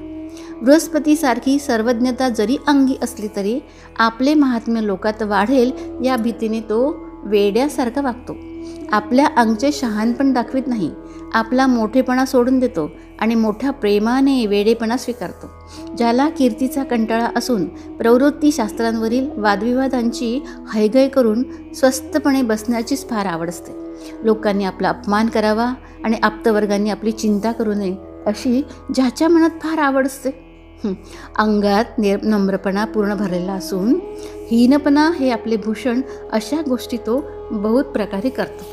बृहस्पतीसारखी सर्वज्ञता जरी अंगी असली तरी आपले महात्म्य लोकात वाढेल या भीतीने तो वेड्यासारखा वागतो. आपल्या अंगचे शहाणपण दाखवित नाही, आपला मोठेपणा सोडून देतो आणि मोठ्या प्रेमाने वेडेपणा स्वीकारतो. ज्याला कीर्तीचा कंटाळा असून प्रवृत्तीशास्त्रांवरील वादविवादांची हैगय करून स्वस्थपणे बसण्याचीच फार आवड असते. लोकांनी आपला अपमान करावा आणि आप्तवर्गांनी आपली चिंता करू नये अशी ज्याच्या मनात फार आवड असते. अंगात नम्रपणा पूर्ण भरलेला असून हीनपणा हे आपले भूषण अशा गोष्टी तो बहुत प्रकारे करतो.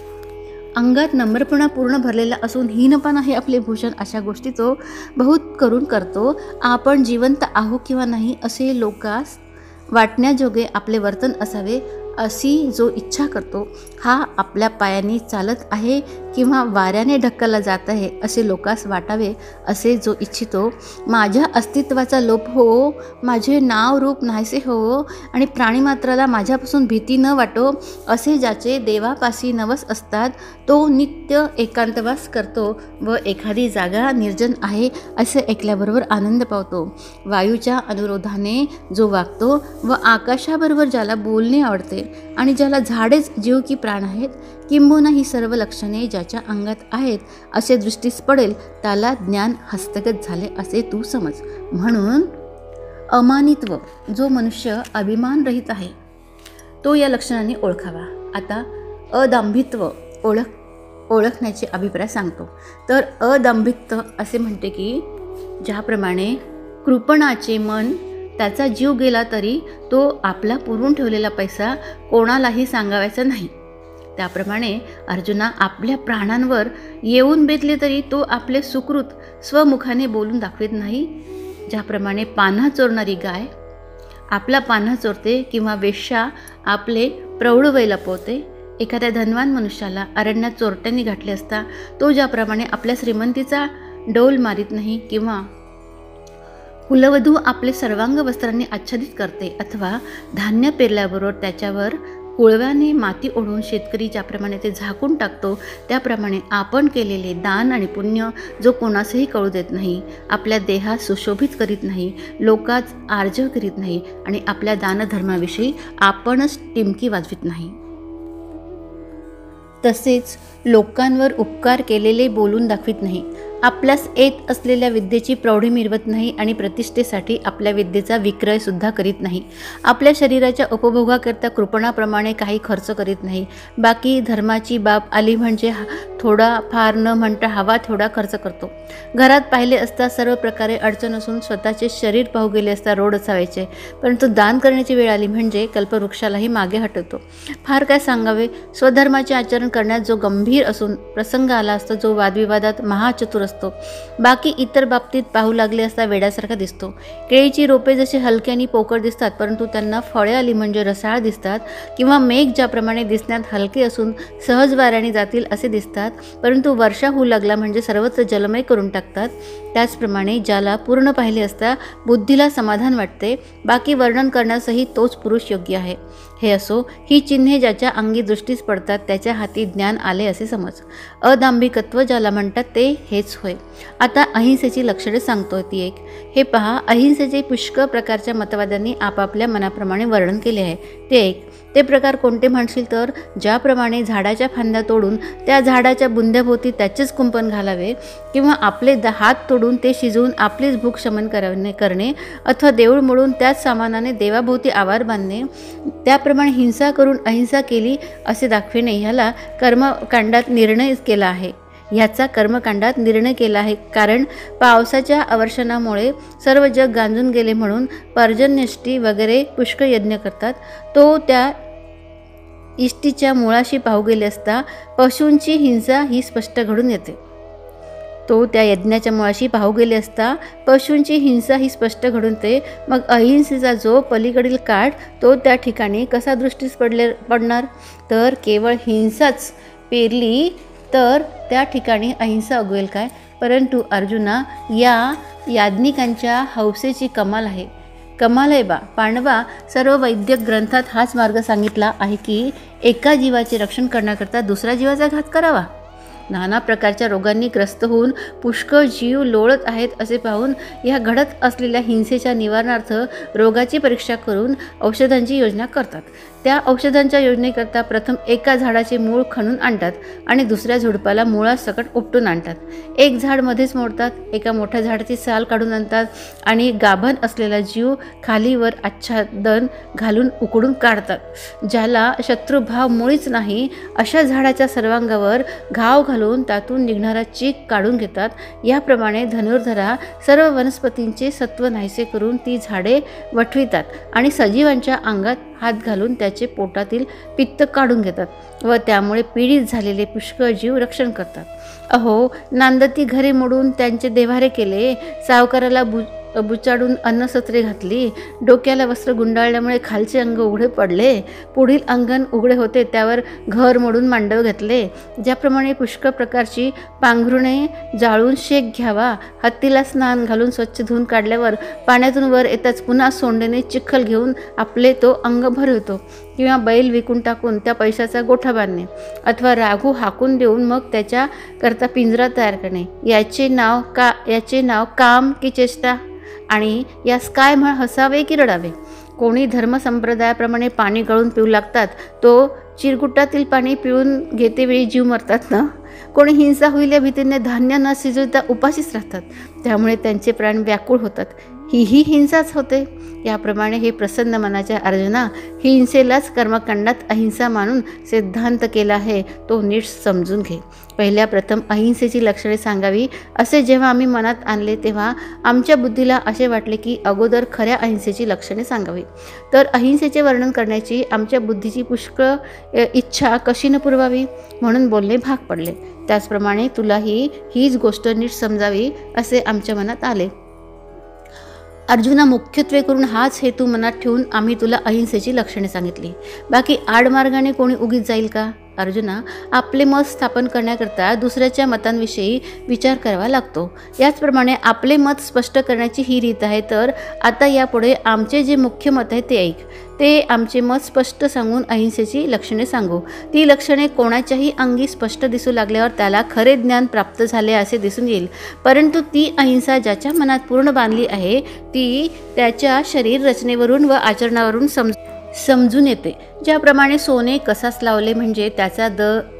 अंगात नम्रपणा पूर्ण भरलेला असून हीनपणा हे आपले भूषण अशा गोष्टी तो बहुत करून करतो. आपण जिवंत आहो किंवा नाही असे लोकास वाटण्याजोगे आपले वर्तन असावे अशी जो इच्छा करतो, हा आपल्या पायाने चालत आहे किंवा वाऱ्याने ढकलला जात आहे असे लोकास वाटावे असे जो इच्छितो, माझ्या अस्तित्वाचा लोप हो, माझे नाव रूप नाहीसे हो आणि प्राणीमात्राला माझ्यापासून भीती न वाटो असे ज्याचे देवापाशी नवस असतात, तो नित्य एकांतवास करतो व एखादी जागा निर्जन आहे असे ऐकल्याबरोबर आनंद पावतो. वायूच्या अनुरोधाने जो वागतो व आकाशाबरोबर ज्याला बोलणे आवडते आणि ज्याला झाडेच जीव की प्राण आहेत, किंबहुना ही सर्व लक्षणे ज्याच्या अंगात आहेत असे दृष्टीस पडेल, त्याला ज्ञान हस्तगत झाले असे तू समज. म्हणून अमानित्व जो मनुष्य अभिमान रहित आहे तो या लक्षणांनी ओळखावा. आता अदांभित्व ओळखण्याचे अभिप्राय सांगतो. तर अदांभित्व असे म्हणते की ज्याप्रमाणे कृपणाचे मन त्याचा जीव गेला तरी तो आपला पुरून ठेवलेला पैसा कोणालाही सांगावायचा नाही, त्याप्रमाणे अर्जुना आपल्या प्राणांवर येऊन बेतले तरी तो आपले सुकृत स्वमुखाने बोलून दाखवित नाही. ज्याप्रमाणे पान्हा चोरणारी गाय आपला पान्हा चोरते किंवा वेश्या आपले प्रौढवय लपवते, एखाद्या धनवान मनुष्याला अरण्यात चोरट्यांनी घातले असता तो ज्याप्रमाणे आपल्या श्रीमंतीचा डौल मारीत नाही किंवा कुलवधू आपले सर्वांग वस्त्रांनी आच्छादित करते अथवा धान्य पेरल्याबरोबर त्याच्यावर कुळव्याने माती ओढून शेतकरी ज्याप्रमाणे ते झाकून टाकतो, त्याप्रमाणे आपण केलेले दान आणि पुण्य जो कोणासही कळू देत नाही, आपल्या देहात सुशोभित करीत नाही, लोकात आर्जव करीत नाही आणि आपल्या दानधर्माविषयी आपणच टिमकी वाजवित नाही, तसेच लोकांवर उपकार केलेले बोलून दाखवित नाही, आपल्यास येत असलेल्या विद्येची प्रौढी मिरवत नाही आणि प्रतिष्ठेसाठी आपल्या विद्येचा विक्रयसुद्धा करीत नाही, आपल्या शरीराच्या उपभोगाकरता कृपणाप्रमाणे काही खर्च करीत नाही, बाकी धर्माची बाब आली म्हणजे थोडा फार न म्हणता हवा थोडा खर्च करतो, घरात पाहिले असता सर्व प्रकारे अडचण असून स्वतःचे शरीर पाहू गेले असता रोड असावायचे, परंतु दान करण्याची वेळ आली म्हणजे कल्पवृक्षालाही मागे हटवतो. फार काय सांगावे, स्वधर्माचे आचरण करण्यात जो गंभीर असून प्रसंग आला असता जो वादविवादात महाचतुर असतो, बाकी इतर बाबतीत पाहू लागले असता वेड्यासारखा दिसतो. केळीची रोपे जशी हलक्यानी पोकळ दिसतात परंतु त्यांना फळे आली म्हणजे रसाळ दिसतात, किंवा मेघ ज्याप्रमाणे दिसण्यात हलके असून सहज वाऱ्याने जातील असे दिसतात परंतु वर्षा होऊ लागला म्हणजे सर्वत्र जलमय करून टाकतात, त्याचप्रमाणे ज्याला पूर्ण पाहिले असता बुद्धीला समाधान वाटते, बाकी वर्णन करण्यासही तोच पुरुष योग्य आहे. हे असो, ही चिन्हे ज्याच्या अंगी दृष्टीस पडतात त्याच्या हाती ज्ञान आले असे समज. अदांभिकत्व ज्याला म्हणतात ते हेच होय. आता अहिंसेची लक्षणे सांगतोय ती एक. हे पहा, अहिंसेचे पुष्कळ प्रकारच्या मतवाद्यांनी आपापल्या मनाप्रमाणे वर्णन केले आहे. ते एक. ते प्रकार कोणते म्हणशील तर, ज्याप्रमाणे झाडाच्या फांद्या तोडून त्या झाडाच्या बुंद्याभोवती त्याचेच कुंपण घालावे, किंवा आपले हात तोडून ते शिजवून आपलीच भूक शमन करणे, अथवा देऊळ मोडून त्याच सामानाने देवाभोवती आवार बांधणे, त्याप्रमाणे हिंसा करून अहिंसा केली असे दाखविणे, ह्याला कर्मकांडात निर्णय केला आहे. ह्याचा कर्मकांडात निर्णय केला आहे. कारण पावसाच्या अवर्षणामुळे सर्व जग गांजून गेले म्हणून पर्जन्यष्टी वगैरे पुष्कळ यज्ञ करतात. तो त्या इष्टीच्या मुळाशी पाहू गेले असता पशूंची हिंसा ही स्पष्ट घडून येते. तो त्या यज्ञाच्या मुळाशी पाहू गेले असता पशूंची हिंसा ही स्पष्ट घडून येते. मग अहिंसेचा जो पलीकडील काठ तो त्या ठिकाणी कसा दृष्टीस पडणार, तर केवळ हिंसाच पेरली तर त्या ठिकाणी अहिंसा उगवेल काय. परंतु अर्जुना, या याज्ञिकांच्या हौसेची कमाल आहे. कमाल आहे बा पांडवा. सर्व वैद्यक ग्रंथात हाच मार्ग सांगितला आहे की एका जीवाचे रक्षण करण्याकरता दुसऱ्या जीवाचा घात करावा. नाना प्रकारच्या रोगांनी ग्रस्त होऊन पुष्कळ जीव लोळत आहेत असे पाहून या घडत असलेल्या हिंसेच्या निवारणार्थ रोगाची परीक्षा करून औषधांची योजना करतात. त्या औषधांच्या योजनेकरता प्रथम एका झाडाचे मूळ खणून आणतात आणि दुसऱ्या झुडपाला मुळासकट उपटून आणतात. एक झाड मध्येच मोडतात, एका मोठ्या झाडाची साल काढून आणतात आणि गाभण असलेला जीव खालीवर आच्छादन घालून उकडून काढतात. ज्याला शत्रुभाव मुळीच नाही अशा झाडाच्या सर्वांगावर घाव घालून त्यातून निघणारा चीक काढून घेतात. याप्रमाणे धनुर्धरा सर्व वनस्पतींचे सत्व नाहीसे करून ती झाडे वठवितात आणि सजीवांच्या अंगात हात घालून त्याचे पोटातील पित्त काढून घेतात व त्यामुळे पीडित झालेले पुष्कळ जीव रक्षण करतात. अहो, नांदती घरे मोडून त्यांचे देव्हारे केले, सावकाराला बुचाडून अन्नसत्रे घातली, डोक्याला वस्त्र गुंडाळल्यामुळे खालचे अंग उघडे पडले, पुढील अंगण उघडे होते त्यावर घर मोडून मांडव घातले. ज्याप्रमाणे पुष्कळ प्रकारची पांघरुणे जाळून शेक घ्यावा, हत्तीला स्नान घालून स्वच्छ धुवून काढल्यावर पाण्यातून वर येताच पुन्हा सोंडेने चिखल घेऊन आपले तो अंग भरवतो, किंवा बैल विकून टाकून त्या पैशाचा गोठा बांधणे अथवा राघू हाकून देऊन मग त्याच्या करता पिंजरा तयार करणे, याचे नाव काम की चेष्टा? आणि यास काय म्हण हसावे की रडावे? कोणी धर्मसंप्रदायाप्रमाणे पाणी गळून पिऊ लागतात, तो चिरकुटातील पाणी पिऊन घेतेवेळी जीव मरतात ना. कोणी हिंसा होईल या भीतीने धान्य न शिजवता उपाशीच राहतात, त्यामुळे त्यांचे प्राण व्याकुळ होतात. ही हिंसाच होते. याप्रमाणे हे प्रसन्न मनाच्या अर्जुना, हिंसेलाच कर्मकांडात अहिंसा मानून सिद्धांत केला आहे, तो नीट समजून घे. पहिल्या प्रथम अहिंसेची लक्षणे सांगावी असे जेव्हा आम्ही मनात आणले तेव्हा आमच्या बुद्धीला असे वाटले की अगोदर खऱ्या अहिंसेची लक्षणे सांगावी. तर अहिंसेचे वर्णन करण्याची आमच्या बुद्धीची पुष्कळ इच्छा कशी न पुरवावी म्हणून बोलणे भाग पडले. त्याचप्रमाणे तुलाही हीच गोष्ट नीट समजावी असे आमच्या मनात आले. अर्जुना, मुख्यत्वे करून हाच हेतू मनात ठेवून आम्ही तुला अहिंसेची लक्षणे सांगितली. बाकी आडमार्गाने कोणी उगीच जाईल का? अर्जुना, आपले मत स्थापन करण्याकरता दुसऱ्याच्या मतांविषयी विचार करावा लागतो. याचप्रमाणे आपले मत स्पष्ट करण्याची ही रीत आहे. तर आता यापुढे आमचे जे मुख्य मत आहे ते ऐक. ते आमचे मत स्पष्ट सांगून अहिंसेची लक्षणे सांगू. ती लक्षणे कोणाच्याही अंगी स्पष्ट दिसू लागल्यावर त्याला खरे ज्ञान प्राप्त झाले असे दिसून येईल. परंतु ती अहिंसा ज्याच्या मनात पूर्ण बांधली आहे ती त्याच्या शरीर रचनेवरून व आचरणावरून समजून येते. ज्याप्रमाणे सोने कसास लावले म्हणजे त्याचा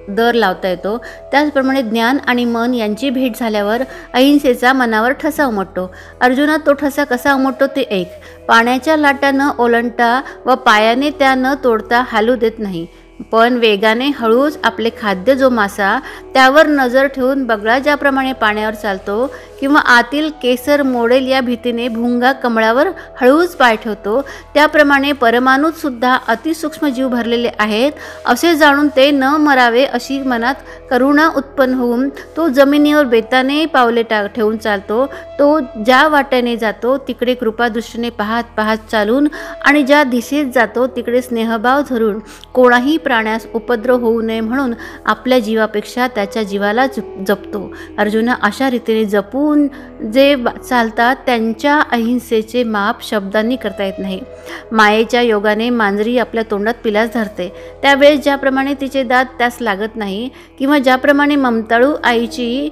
दर लावता येतो, त्याचप्रमाणे ज्ञान आणि मन यांची भेट झाल्यावर अहिंसेचा मनावर ठसा उमटतो. अर्जुना, तो ठसा कसा उमटतो ते ऐक. पाण्याच्या लाटा न ओलांडता व पायाने त्या न तोडता हालू देत नाही, पण वेगाने हळूच आपले खाद्य जो मासा त्यावर नजर ठेवून बगळा ज्याप्रमाणे पाण्यावर चालतो किंवा आतील केसर मोडेल या भीतीने भुंगा कमळावर हळूच पाय ठेवतो, त्याप्रमाणे परमाणूत सुद्धा अतिसूक्ष्म जीव भरलेले आहेत असे जाणून ते न मरावे अशी मनात करुणा उत्पन्न होऊन तो जमिनीवर बेताने पावले ठेवून चालतो. तो ज्या वाट्याने जातो तिकडे कृपादृष्टीने पाहत पाहत चालून आणि ज्या दिशेत जातो तिकडे स्नेहभाव धरून कोणाही प्राण्यास उपद्रव होऊ नये म्हणून आपल्या जीवापेक्षा त्याच्या जीवाला जपतो. अर्जुना, अशा रीतीने जपून जे चालतात त्यांच्या अहिंसेचे माप शब्दांनी करता येत नाही. मायेच्या योगाने मांजरी आपल्या तोंडात पिलास धरते, त्यावेळेस ज्याप्रमाणे तिचे दात त्यास लागत नाही, किंवा ज्याप्रमाणे ममताळू आईची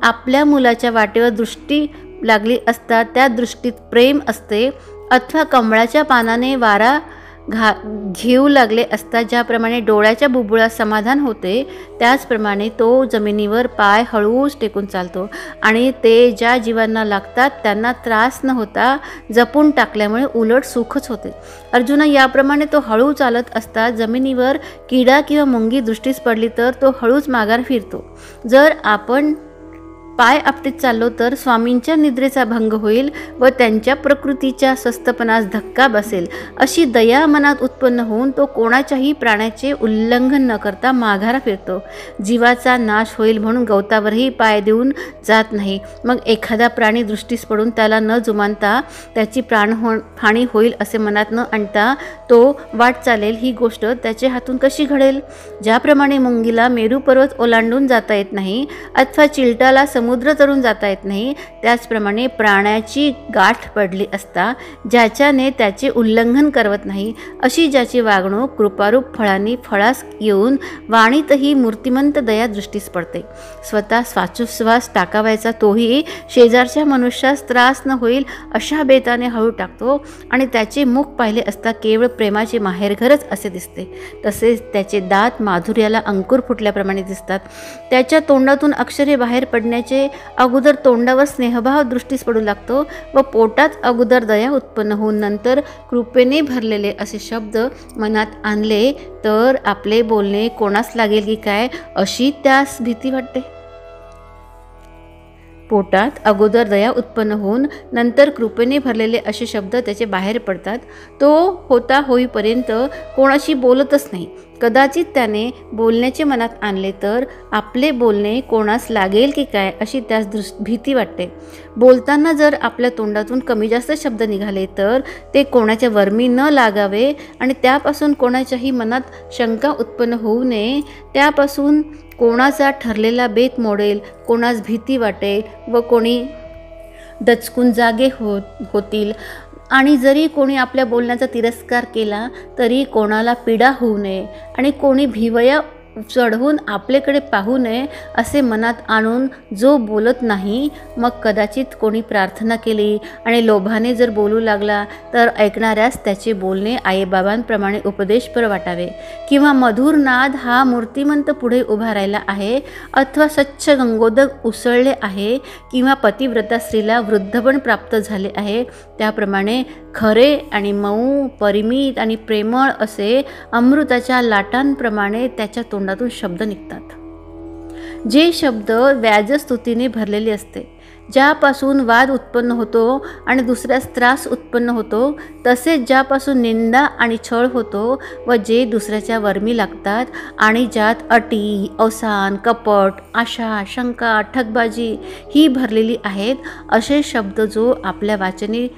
आपल्या मुलाच्या वाटेवर दृष्टी लागली असता त्या दृष्टीत प्रेम असते, अथवा कमळाच्या पानाने वारा घेऊ लागले असता ज्याप्रमाणे डोळ्याच्या बुबुळात समाधान होते, त्याचप्रमाणे तो जमिनीवर पाय हळूच टेकून चालतो आणि ते ज्या जीवांना लागतात त्यांना त्रास न होता जपून टाकल्यामुळे उलट सुखच होते. अर्जुना, याप्रमाणे तो हळू चालत असता जमिनीवर किडा किंवा मुंगी दृष्टीस पडली तर तो हळूच माघार फिरतो. जर आपण पाय आपटीत चाललो तर स्वामींच्या निद्रेचा भंग होईल व त्यांच्या प्रकृतीच्या स्वस्थपणास धक्का बसेल अशी दया मनात उत्पन्न होऊन तो कोणाच्याही प्राण्याचे उल्लंघन न करता माघारा फिरतो. जीवाचा नाश होईल म्हणून गवतावरही पाय देऊन जात नाही. मग एखादा प्राणी दृष्टीस पडून त्याला न जुमानता त्याची प्राणहानी होईल असे मनात न आणता तो वाट चालेल, ही गोष्ट त्याच्या हातून कशी घडेल? ज्याप्रमाणे मुंगीला मेरू पर्वत ओलांडून जाता येत नाही अथवा चिलटाला समुद्र तरून जाता येत नाही, त्याचप्रमाणे प्राण्याची गाठ पडली असता ज्याच्याने त्याचे उल्लंघन करवत नाही, अशी ज्याची वागणूक कृपारूप फळांनी फळास येऊन वाणीतही मूर्तिमंत दया दृष्टीस पडते. स्वतः श्वासोच्छ्वास टाकावायचा तोही शेजारच्या मनुष्यास त्रास न होईल अशा बेताने हळू टाकतो आणि त्याचे मुख पाहिले असता केवळ प्रेमाचे माहेरघरच असे दिसते. तसेच त्याचे दात माधुर्याला अंकुर फुटल्याप्रमाणे दिसतात. त्याच्या तोंडातून अक्षरे बाहेर पडण्याचे अगोदर तोंडावर स्नेहभाव दृष्टीस पडू लागतो व पोटात अगोदर दया उत्पन्न होऊन नंतर कृपेने भरलेले असे शब्द मनात आणले तर आपले बोलणे कोणास लागेल की काय अशी त्यास भीती वाटते. पोटात अगोदर दया उत्पन्न होऊन नंतर कृपेने भरलेले असे शब्द त्याचे बाहेर पडतात. तो होता होईपर्यंत कोणाशी बोलतच नाही. कदाचित त्याने बोलण्याचे मनात आणले तर आपले बोलणे कोणास लागेल की काय अशी त्यास भीती वाटते. बोलताना जर आपल्या तोंडातून कमी जास्त शब्द निघाले तर ते कोणाच्या वर्मी न लागावे आणि त्यापासून कोणाच्याही मनात शंका उत्पन्न होऊ नये. त्यापासून कोणाचा ठरलेला बेत मोडेल, कोणास भीती वाटेल व कोणी दचकून जागे होतील आणि जरी कोणी आपल्या बोलण्याचा तिरस्कार केला तरी कोणाला पीडा होऊ नये आणि कोणी भिवया चढवून आपल्याकडे पाहू नये असे मनात आणून जो बोलत नाही, मग कदाचित कोणी प्रार्थना केली आणि लोभाने जर बोलू लागला तर ऐकणाऱ्यास त्याचे बोलणे आईबाबांप्रमाणे उपदेशपर वाटावे किंवा मधुर नाद हा मूर्तिमंत पुढे उभा राहिला आहे अथवा स्वच्छ गंगोदक उसळले आहे किंवा पतिव्रता स्त्रीला वृद्धपण प्राप्त झाले आहे, त्याप्रमाणे खरे आणि मऊ, परिमित आणि प्रेमळ असे अमृताच्या लाटांप्रमाणे त्याच्या तोंडातून शब्द निघतात. जे शब्द व्याजस्तुतीने भरलेले असते, ज्यापासून वाद उत्पन्न होतो आणि दुसऱ्यास त्रास उत्पन्न होतो, तसेच ज्यापासून निंदा आणि छळ होतो व जे दुसऱ्याच्या वर्मी लागतात आणि ज्यात अटी, अवसान, कपट, आशा, शंका, ठगबाजी ही भरलेली आहेत, असे शब्द जो आपल्या वाचनी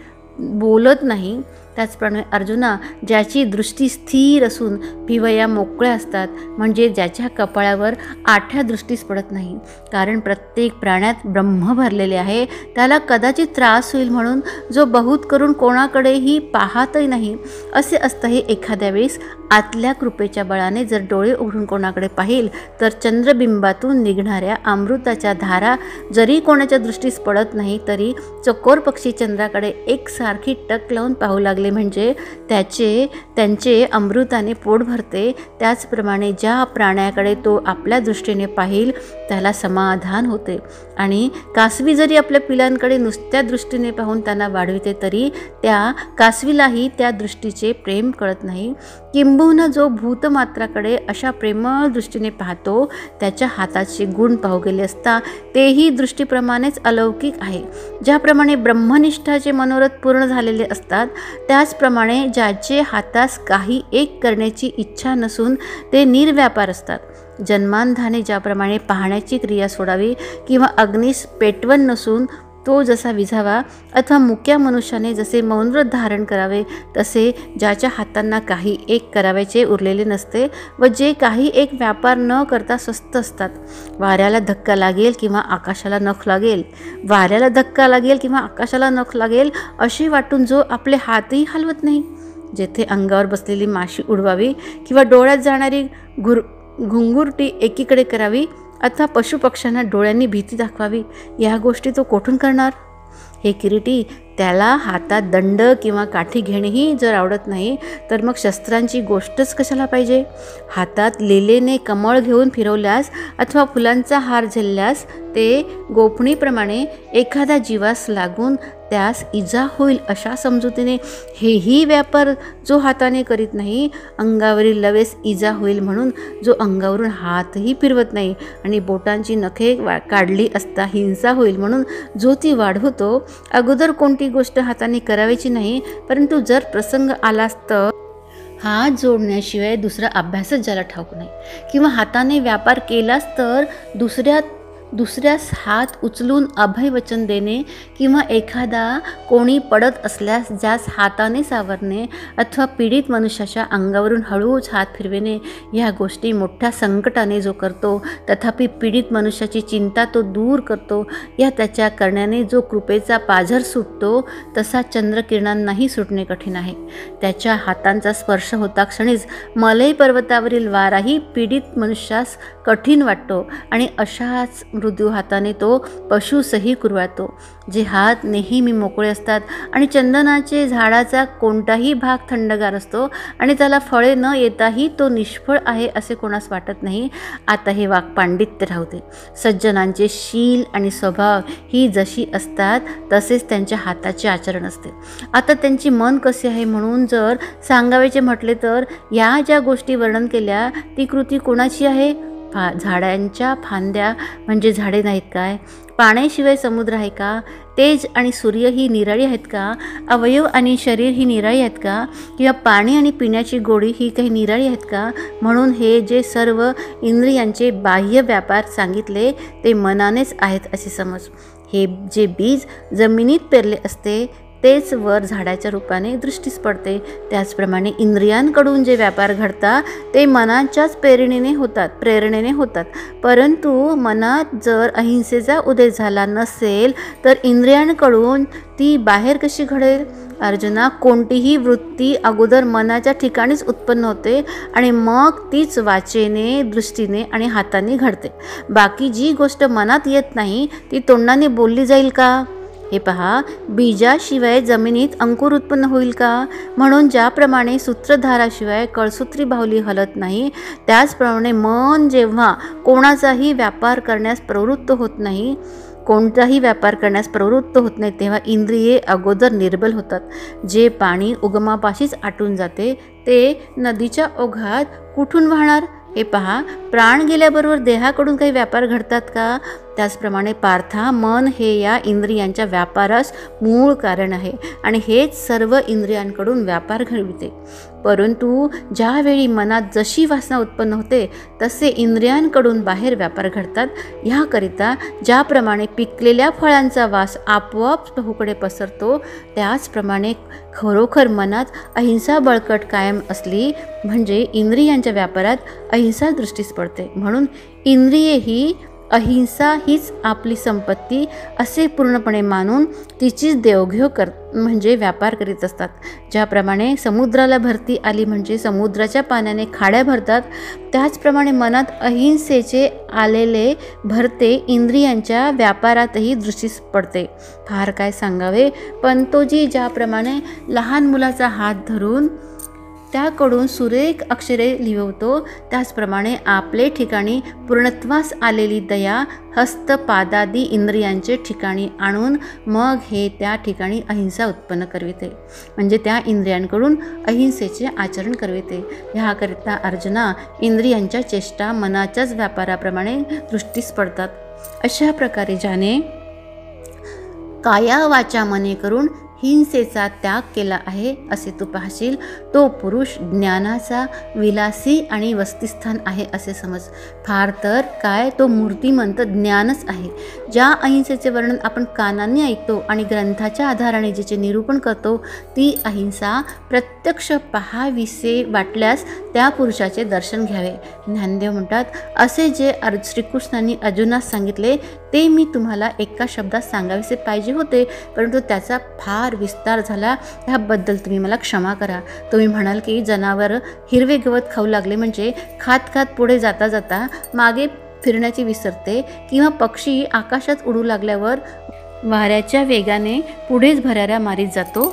बोलत नाही, त्याचप्रमाणे अर्जुना ज्याची दृष्टी स्थिर असून भिवया मोकळ्या असतात, म्हणजे ज्याच्या कपाळावर आठ्या दृष्टीस पडत नाही, कारण प्रत्येक प्राण्यात ब्रह्म भरलेले आहे, त्याला कदाचित त्रास होईल म्हणून जो बहुत करून कोणाकडेही पाहतही नाही, असे असताही एखाद्या वेळेस आतल्या कृपेच्या बळाने जर डोळे उघडून कोणाकडे पाहिल तर चंद्रबिंबातून निघणाऱ्या अमृताच्या धारा जरी कोणाच्या दृष्टीस पडत नाही तरी चकोर पक्षी चंद्राकडे एकसारखी टक लावून पाहू लागले म्हणजे त्यांचे अमृताने पोट भरते. त्याचप्रमाणे ज्या प्राण्याकडे तो आपल्या दृष्टीने पाहिल त्याला समाधान होते आणि कासवी जरी आपल्या पिलांकडे नुसत्या दृष्टीने पाहून त्यांना वाढविते तरी त्या कासवीलाही त्या दृष्टीचे प्रेम कळत नाही. किंबहुना जो भूतमात्राकडे अशा प्रेमळ दृष्टीने पाहतो त्याच्या हाताचे गुण पाहू गेले असता तेही दृष्टीप्रमाणेच अलौकिक आहे. ज्याप्रमाणे ब्रह्मनिष्ठाचे मनोरथ पूर्ण झालेले असतात त्याचप्रमाणे ज्याचे हातास काही एक करण्याची इच्छा नसून ते निर्व्यापार असतात. जन्मांधाने ज्याप्रमाणे पाहण्याची क्रिया सोडावी किंवा अग्नीस पेटवण नसून तो जसा विझावा अथवा मुक्या मनुष्याने जसे मौनव्रत धारण करावे तसे ज्याच्या हातांना काही एक करावयाचे उरलेले नसते व जे काही एक व्यापार न करता स्वस्थ असतात. वाऱ्याला धक्का लागेल किंवा आकाशाला नख लागेल, वाऱ्याला धक्का लागेल किंवा आकाशाला नख लागेल असे वाटून जो आपले हातही हलवत नाही, जेथे अंगावर बसलेली माशी उडवावी किंवा डोळ्यात जाणारी घुंगुरटी एकीकडे करावी अथवा पशुपक्ष्यांना डोळ्यांनी भीती दाखवावी, या गोष्टी तो कोठून करणार? हे किरीटी, त्याला हातात दंड किंवा काठी घेणेही जर आवडत नाही तर मग शस्त्रांची गोष्टच कशाला पाहिजे? हातात लेलेने कमळ घेऊन फिरवल्यास अथवा फुलांचा हार झेलल्यास ते गोफणीप्रमाणे एखाद्या जीवास लागून त्यास इजा होईल अशा समजुतीने हेही व्यापार जो हाताने करीत नाही, अंगावरील लवेस इजा होईल म्हणून जो अंगावरून हातही फिरवत नाही आणि बोटांची नखे काढली असता हिंसा होईल म्हणून जो ती वाढवतो, अगोदर कोणती गोष्ट हाताने करायची नाही, परंतु जर प्रसंग आलास तर हात जोडण्याशिवाय दुसरा अभ्यासच ज्याला ठाऊक नाही किंवा हाताने व्यापार केलास तर दुसऱ्या दुसऱ्यास हात उचलून अभयवचन देणे किंवा एखादा कोणी पडत असल्यास ज्यास हाताने सावरणे अथवा पीडित मनुष्याच्या अंगावरून हळूच हात फिरविणे ह्या गोष्टी मोठ्या संकटाने जो करतो, तथापि पीडित मनुष्याची चिंता तो दूर करतो, या त्याच्या करण्याने जो कृपेचा पाझर सुटतो तसा चंद्रकिरणांनाही सुटणे कठीण आहे. त्याच्या हातांचा स्पर्श होता क्षणीच मलय पर्वतावरील वाराही पीडित मनुष्यास कठीण वाटतो आणि अशाच मृदू हाताने तो पशुसही कुरवाळतो. जे हात नेहमी मोकळे असतात आणि चंदनाचे झाडाचा कोणताही भाग थंडगार असतो आणि त्याला फळे न येताही तो निष्फळ आहे असे कोणास वाटत नाही. आता हे वाक पांडित्य राहते. सज्जनांचे शील आणि स्वभाव ही जशी असतात तसेच त्यांच्या हाताचे आचरण असते. आता त्यांची मन कसे आहे म्हणून जर सांगावेचे म्हटले तर या ज्या गोष्टी वर्णन केल्या ती कृती कोणाची आहे? झाडांच्या फांद्या म्हणजे झाडे नाहीत काय? पाण्याशिवाय समुद्र आहे का? तेज आणि सूर्य ही निराळी आहेत का? अवयव आणि शरीर ही निराळी आहेत का? किंवा पाणी आणि पिण्याची गोडी ही काही निराळी आहेत का? म्हणून हे जे सर्व इंद्रियांचे बाह्य व्यापार सांगितले ते मनानेच आहेत असे समज. हे जे बीज जमिनीत पेरले असते तेच वर झाडाच्या रूपाने दृष्टीस पडते. त्याचप्रमाणे इंद्रियांकडून जे व्यापार घडतात ते मनाच्याच प्रेरणेने होतात. परंतु मनात जर अहिंसेचा उदय झाला नसेल तर इंद्रियांकडून ती बाहेर कशी घडेल? अर्जुना, कोणतीही वृत्ती अगोदर मनाच्या ठिकाणीच उत्पन्न होते आणि मग तीच वाचेने, दृष्टीने आणि हाताने घडते. बाकी जी गोष्ट मनात येत नाही ती तोंडाने बोलली जाईल का? हे पहा, बीजाशिवाय जमिनीत अंकुर उत्पन्न होईल का? म्हणून ज्याप्रमाणे सूत्रधाराशिवाय कळसूत्री बाहुली हलत नाही, त्याचप्रमाणे मन जेव्हा कोणाचाही व्यापार करण्यास प्रवृत्त होत नाही तेव्हा इंद्रिये अगोदर निर्बल होतात. जे पाणी उगमापाशीच आटून जाते ते नदीच्या ओघात कुठून वाहणार? हे पहा, प्राण गेल्याबरोबर देहाकडून काही व्यापार घडतात का? त्याचप्रमाणे पार्था, मन हे या इंद्रियांच्या व्यापारास मूळ कारण आहे आणि हेच सर्व इंद्रियांकडून व्यापार घडविते. परंतु ज्यावेळी मनात जशी वासना उत्पन्न होते तसे इंद्रियांकडून बाहेर व्यापार घडतात. ह्याकरिता ज्याप्रमाणे पिकलेल्या फळांचा वास आपोआप चहूकडे पसरतो त्याचप्रमाणे खरोखर मनात अहिंसा बळकट कायम असली म्हणजे इंद्रियांच्या व्यापारात अहिंसा दृष्टीस पडते. म्हणून इंद्रिये ही अहिंसा हीच आपली संपत्ती असे पूर्णपणे मानून तिचीच देवघेव म्हणजे व्यापार करीत असतात. ज्याप्रमाणे समुद्राला भरती आली म्हणजे समुद्राच्या पाण्याने खाड्या भरतात, त्याचप्रमाणे मनात अहिंसेचे आलेले भरते इंद्रियांच्या व्यापारातही दृष्टीस पडते. फार काय सांगावे, पण तो जी ज्याप्रमाणे लहान मुलाचा हात धरून त्याकडून सुरेख अक्षरे लिहवतो त्याचप्रमाणे आपले ठिकाणी पूर्णत्वास आलेली दया हस्तपादादी इंद्रियांचे ठिकाणी आणून मग हे त्या ठिकाणी अहिंसा उत्पन्न करविते, म्हणजे त्या इंद्रियांकडून अहिंसेचे आचरण करविते. ह्याकरिता अर्जुना, इंद्रियांच्या चेष्टा मनाच्याच व्यापाराप्रमाणे दृष्टीस पडतात. अशा प्रकारे ज्याने काया वाचा मने करून हिंसेचा त्याग केला आहे असे तू पाहशील, तो पुरुष ज्ञानाचा विलासी आणि वस्तिस्थान आहे असे समज. फार तर काय, तो मूर्तिमंत ज्ञानच आहे. ज्या अहिंसेचे वर्णन आपण कानांनी ऐकतो आणि ग्रंथाच्या आधाराने जिचे निरूपण करतो ती अहिंसा प्रत्यक्ष पाहावीसे वाटल्यास त्या पुरुषाचे दर्शन घ्यावे. ज्ञानदेव म्हणतात, असे जे श्रीकृष्णांनी अर्जुनास सांगितले ते मी तुम्हाला एका शब्दात सांगावेसे पाहिजे होते, परंतु त्याचा फार विस्तार झाला, ह्याबद्दल तुम्ही मला क्षमा करा. तुम्ही म्हणाल की जनावर हिरवे गवत खाऊ लागले म्हणजे खात खात पुढे जाता जाता मागे फिरण्याची विसरते, किंवा पक्षी आकाशात उडू लागल्यावर वाऱ्याच्या वेगाने पुढेच भराऱ्या मारीत जातो.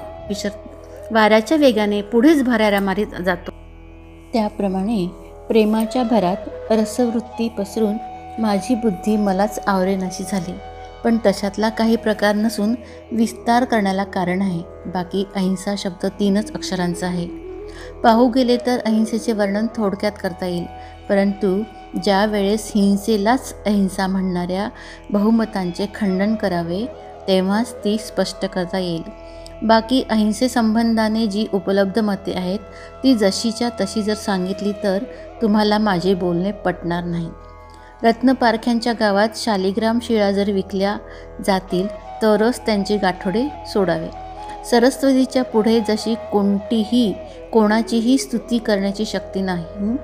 त्याप्रमाणे प्रेमाच्या भरात रसवृत्ती पसरून माझी बुद्धी मलाच आवरेनाशी झाली. पण तशातला काही प्रकार नसून विस्तार करण्याला कारण आहे. बाकी अहिंसा शब्द 3च अक्षरांचा आहे. पाहू गेले तर अहिंसेचे वर्णन थोडक्यात करता येईल, परंतु ज्या वेळेस हिंसेलाच अहिंसा म्हणणाऱ्या बहुमतांचे खंडन करावे तेव्हाच ती स्पष्ट करता येईल. बाकी अहिंसे संबंधाने जी उपलब्ध मते आहेत ती जशीच्या तशी जर सांगितली तर तुम्हाला माझे बोलणे पटणार नाही. रत्नपारख्यांच्या गावात शालिग्राम शिळा जर विकल्या जातील तरच त्यांचे गाठोडे सोडावे. सरस्वतीच्या पुढे जशी कोणाचीही स्तुती करण्याची शक्ती नाही.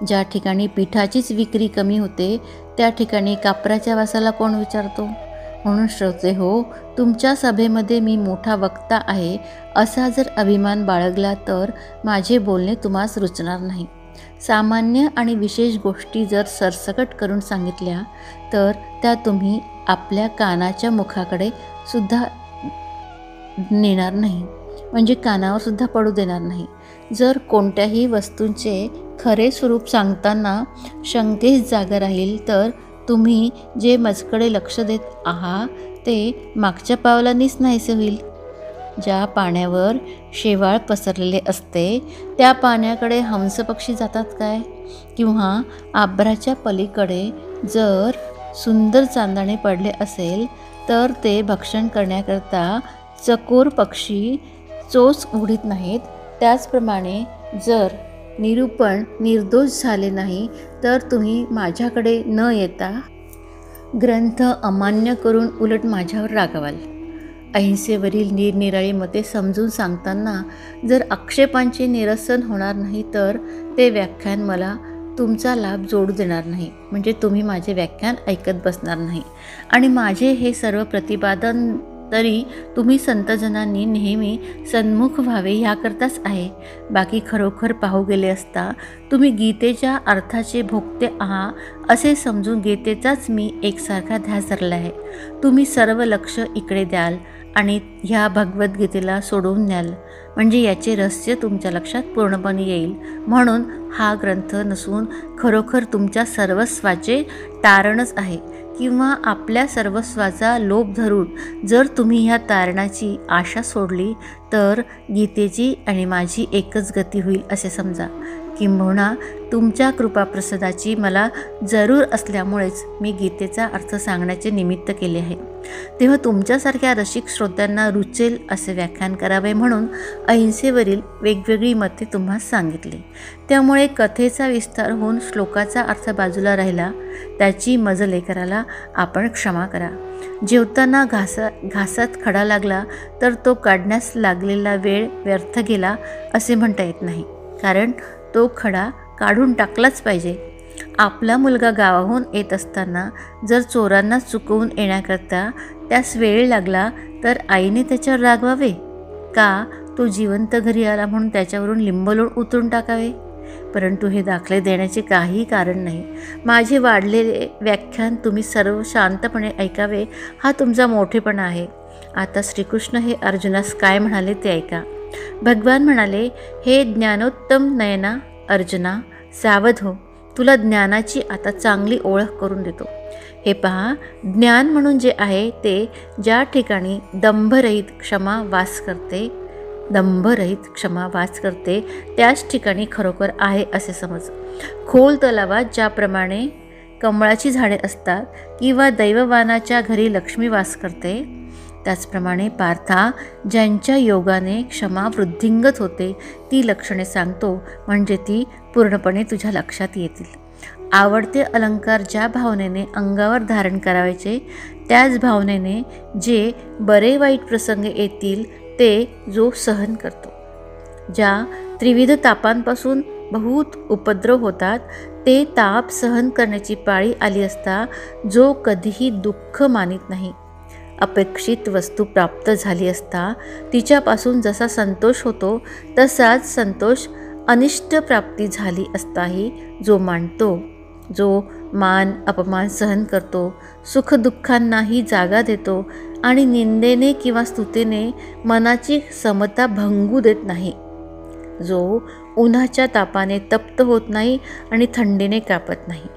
ज्या ठिकाणी पिठाचीच विक्री कमी होते त्या ठिकाणी कापराच्या वासाला कोण विचारतो. म्हणून श्रोते हो, तुमच्या सभेमध्ये मी मोठा वक्ता आहे असा जर अभिमान बाळगला तर माझे बोलणे तुम्हास रुचणार नाही. सामान्य आणि विशेष गोष्टी जर सरसकट करून सांगितल्या तर त्या तुम्ही आपल्या कानाच्या मुखाकडे सुद्धा नेणार नाही, म्हणजे कानावर सुद्धा पडू देणार नाही. जर कोणत्याही वस्तूंचे खरे स्वरूप सांगताना शंकेस जागा राहील तर तुम्ही जे मजकडे लक्ष देत आहात ते मागच्या पावलांनीच नाहीसे होईल. ज्या पाण्यावर शेवाळ पसरलेले असते त्या पाण्याकडे हंसपक्षी जातात काय? किंवा आभ्राच्या पलीकडे जर सुंदर चांदणे पडले असेल तर ते भक्षण करण्याकरता चकोर पक्षी चोच उघडीत नाहीत. त्याचप्रमाणे जर निरूपण निर्दोष झाले नाही तर तुम्ही माझ्याकडे न येता ग्रंथ अमान्य करून उलट माझ्यावर रागावाल. अहिंसेवरील निरनिराळी मते समजून सांगताना जर आक्षेपांचे निरसन होणार नाही तर ते व्याख्यान मला तुमचा लाभ जोडू देणार नाही, म्हणजे तुम्ही माझे व्याख्यान ऐकत बसणार नाही. आणि माझे हे सर्व प्रतिपादन तरी तुम्ही संतजनांनी नेहमी सन्मुख व्हावे ह्याकरताच आहे. बाकी खरोखर पाहू गेले असता तुम्ही गीतेच्या अर्थाचे भोगते आहात असे समजून गीतेचाच मी एकसारखा ध्यास धरला आहे. तुम्ही सर्व लक्ष इकडे द्याल आणि ह्या भगवद्गीतेला सोडवून न्याल, म्हणजे याचे रहस्य तुमच्या लक्षात पूर्णपणे येईल. म्हणून हा ग्रंथ नसून खरोखर तुमच्या सर्वस्वाचे तारणच आहे. किंवा आपल्या सर्वस्वाचा लोभ धरून जर तुम्ही ह्या तारणाची आशा सोडली तर गीतेची आणि माझी एकच गती होईल असे समजा. किंबहुना तुमच्या कृपाप्रसादाची मला जरूर असल्यामुळेच मी गीतेचा अर्थ सांगण्याचे निमित्त केले आहे. तेव्हा तुमच्यासारख्या रसिक श्रोत्यांना रुचेल असे व्याख्यान करावे म्हणून अहिंसेवरील वेगवेगळी मते तुम्हास सांगितली. त्यामुळे कथेचा विस्तार होऊन श्लोकाचा अर्थ बाजूला राहिला त्याची मज लेकराला आपण क्षमा करा. जेवताना घासात खडा लागला तर तो काढण्यास लागलेला वेळ व्यर्थ गेला असे म्हणता येत नाही, कारण तो खडा काढून टाकलाच पाहिजे. आपला मुलगा गावाहून येत असताना जर चोरांना चुकवून येण्याकरता त्यास वेळ लागला तर आईने त्याच्यावर रागवावे का? तो जिवंत घरी आला म्हणून त्याच्यावरून लिंबलोण उतरून टाकावे? परंतु हे दाखले देण्याचे काही कारण नाही. माझे वाढलेले व्याख्यान तुम्ही सर्व शांतपणे ऐकावे हा तुमचा मोठेपणा आहे. आता श्रीकृष्ण हे अर्जुनास काय म्हणाले ते ऐका. भगवान म्हणाले, हे ज्ञानोत्तम नयना अर्जुना, सावध हो, तुला ज्ञानाची आता चांगली ओळख करून देतो. हे पहा, ज्ञान म्हणून जे आहे ते ज्या ठिकाणी दंभरहित क्षमा वास करते त्याच ठिकाणी खरोखर आहे असे समज. खोल तलावात ज्याप्रमाणे कमळाची झाडे असतात किंवा दैववानाच्या घरी लक्ष्मी वास करते त्याचप्रमाणे पार्था, ज्यांच्या योगाने क्षमा वृद्धिंगत होते ती लक्षणे सांगतो, म्हणजे ती पूर्णपणे तुझ्या लक्षात येतील. आवडते अलंकार ज्या भावनेने अंगावर धारण करायचे त्याच भावनेने जे बरे वाईट प्रसंग येतील ते जो सहन करतो. ज्या त्रिविध तापांपासून बहुत उपद्रव होतात ते ताप सहन करण्याची पाळी आली असता जो कधीही दुःख मानित नाही. अपेक्षित वस्तू प्राप्त झाली असता तिच्यापासून जसा संतोष होतो तसाच संतोष अनिष्ट प्राप्ती झाली असताही जो मानतो, जो मान अपमान सहन करतो, सुखदुःखांनाही जागा देतो आणि निंदेने किंवा स्तुतीने मनाची समता भंगू देत नाही, जो उन्हाच्या तापाने तप्त होत नाही आणि थंडीने कापत नाही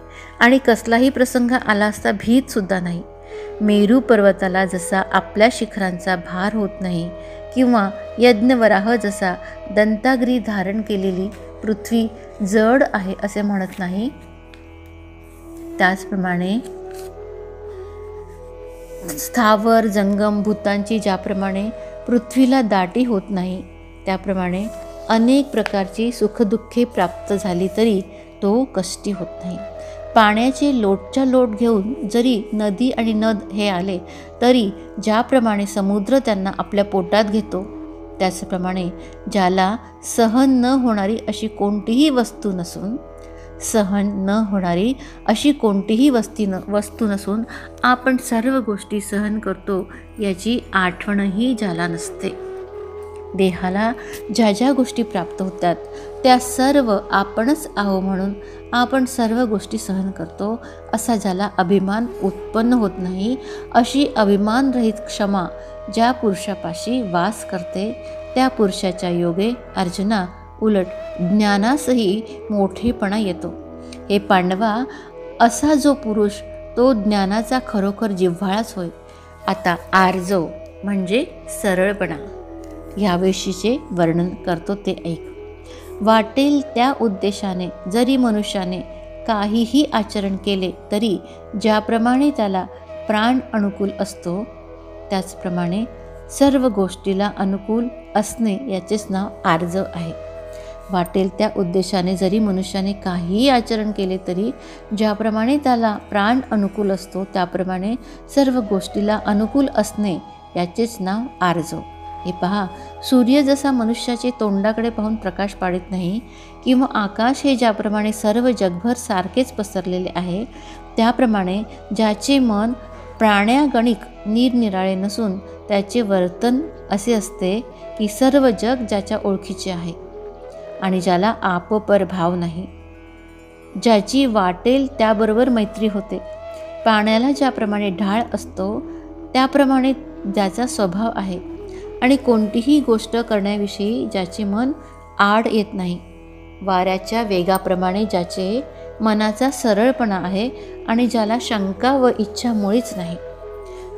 आणि कसलाही प्रसंग आला असता भीतसुद्धा नाही. मेरू पर्वताला जसा आपल्या शिखरांचा भार होत नाही किंवा यज्ञवराह जसा दंताग्री धारण केलेली पृथ्वी जड आहे असे म्हणत नाही, त्याचप्रमाणे स्थावर जंगम भूतांची ज्याप्रमाणे पृथ्वीला दाटी होत नाही त्याप्रमाणे अनेक प्रकारची सुखदुःखे प्राप्त झाली तरी तो कष्टी होत नाही. पाण्याचे लोटच्या लोट घेऊन जरी नदी आणि नद हे आले तरी ज्याप्रमाणे समुद्र त्यांना आपल्या पोटात घेतो, त्याचप्रमाणे ज्याला सहन न होणारी अशी कोणतीही वस्तू नसून आपण सर्व गोष्टी सहन करतो याची आठवणही ज्याला नसते. देहाला ज्या ज्या गोष्टी प्राप्त होतात त्या सर्व आपणच आहो म्हणून आपण सर्व गोष्टी सहन करतो असा ज्याला अभिमान उत्पन्न होत नाही, अशी अभिमानरहित क्षमा ज्या पुरुषापाशी वास करते त्या पुरुषाच्या योगे अर्जुना उलट ज्ञानासही मोठेपणा येतो. हे पांडवा, असा जो पुरुष तो ज्ञानाचा खरोखर जिव्हाळाच होय. आता आर्जव म्हणजे सरळपणा याविषयीचे वर्णन करतो ते ऐक. वाटेल त्या उद्देशाने जरी मनुष्याने काहीही आचरण केले तरी ज्याप्रमाणे त्याला प्राण अनुकूल असतो त्याचप्रमाणे सर्व गोष्टीला अनुकूल असणे याचेच नाव आर्जव आहे. वाटेल त्या उद्देशाने जरी मनुष्याने काहीही आचरण केले तरी ज्याप्रमाणे त्याला प्राण अनुकूल असतो त्याप्रमाणे सर्व गोष्टीला अनुकूल असणे याचेच नाव आर्जव. हे पहा, सूर्य जसा मनुष्याचे तोंडाकडे पाहून प्रकाश पाडत नाही किंवा आकाश हे ज्याप्रमाणे सर्व जगभर सारखेच पसरलेले आहे त्याप्रमाणे ज्याचे मन प्राण्यागणिक निरनिराळे नसून त्याचे वर्तन असे असते की सर्व जग ज्याच्या ओळखीचे आहे आणि ज्याला आपपर भाव नाही, ज्याची वाटेल त्याबरोबर मैत्री होते. पाण्याला ज्याप्रमाणे ढाळ असतो त्याप्रमाणे ज्याचा स्वभाव आहे आणि कोणतीही गोष्ट करण्याविषयी ज्याचे मन आड येत नाही. वाऱ्याच्या वेगाप्रमाणे ज्याचे मनाचा सरळपणा आहे आणि ज्याला शंका व इच्छा मुळीच नाही.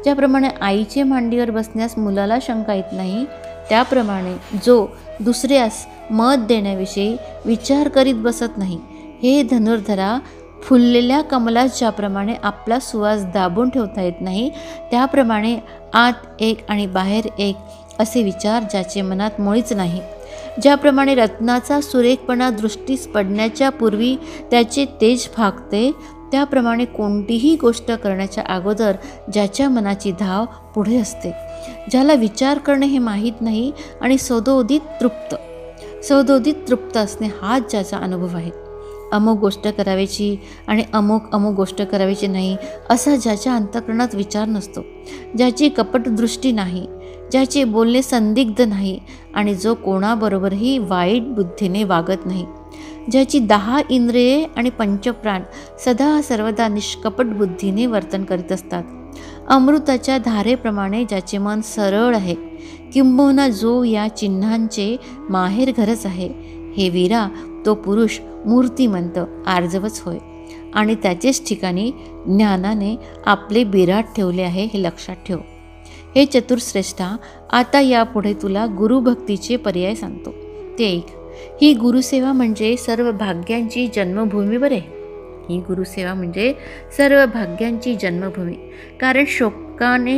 ज्याप्रमाणे आईचे मांडीवर बसण्यास मुलाला शंका येत नाही त्याप्रमाणे जो दुसऱ्यास मत देण्याविषयी विचार करीत बसत नाही. हे धनुर्धरा, फुललेल्या कमलात ज्याप्रमाणे आपला सुवास दाबून ठेवता येत नाही त्याप्रमाणे आत एक आणि बाहेर एक असे विचार ज्याचे मनात मुळीच नाही. ज्याप्रमाणे रत्नाचा सुरेखपणा दृष्टीस पडण्याच्या पूर्वी त्याचे तेज फाकते त्याप्रमाणे कोणतीही गोष्ट करण्याच्या अगोदर ज्याच्या मनाची धाव पुढे असते. ज्याला विचार करणे हे माहीत नाही आणि सदोदित तृप्त असणे हाच ज्याचा अनुभव आहे. अमुक गोष्ट करायची आणि अमुक गोष्ट करायची नाही असा ज्याच्या अंतःकरणात विचार नसतो, ज्याची कपटदृष्टी नाही, ज्याचे बोलणे संदिग्ध नाही आणि जो कोणाबरोबरही वाईट बुद्धीने वागत नाही, ज्याची 10 इंद्रिये आणि पंचप्राण सदा सर्वदा निष्कपट बुद्धीने वर्तन करीत असतात. अमृताच्या धारेप्रमाणे ज्याचे मन सरळ आहे, किंबहुना जो या चिन्हांचे माहेरघरच आहे. हे वीरा, तो पुरुष मूर्तिमंत आर्जवच होय आणि त्याचेच ठिकाणी ज्ञानाने आपले बिराट ठेवले आहे हे लक्षात ठेव. हे चतुर्श्रेष्ठा, आता यापुढे तुला गुरुभक्तीचे पर्याय सांगतो ते ऐक. ही गुरुसेवा म्हणजे सर्व भाग्यांची जन्मभूमी बरे. ही गुरुसेवा म्हणजे सर्व भाग्यांची जन्मभूमी. कारण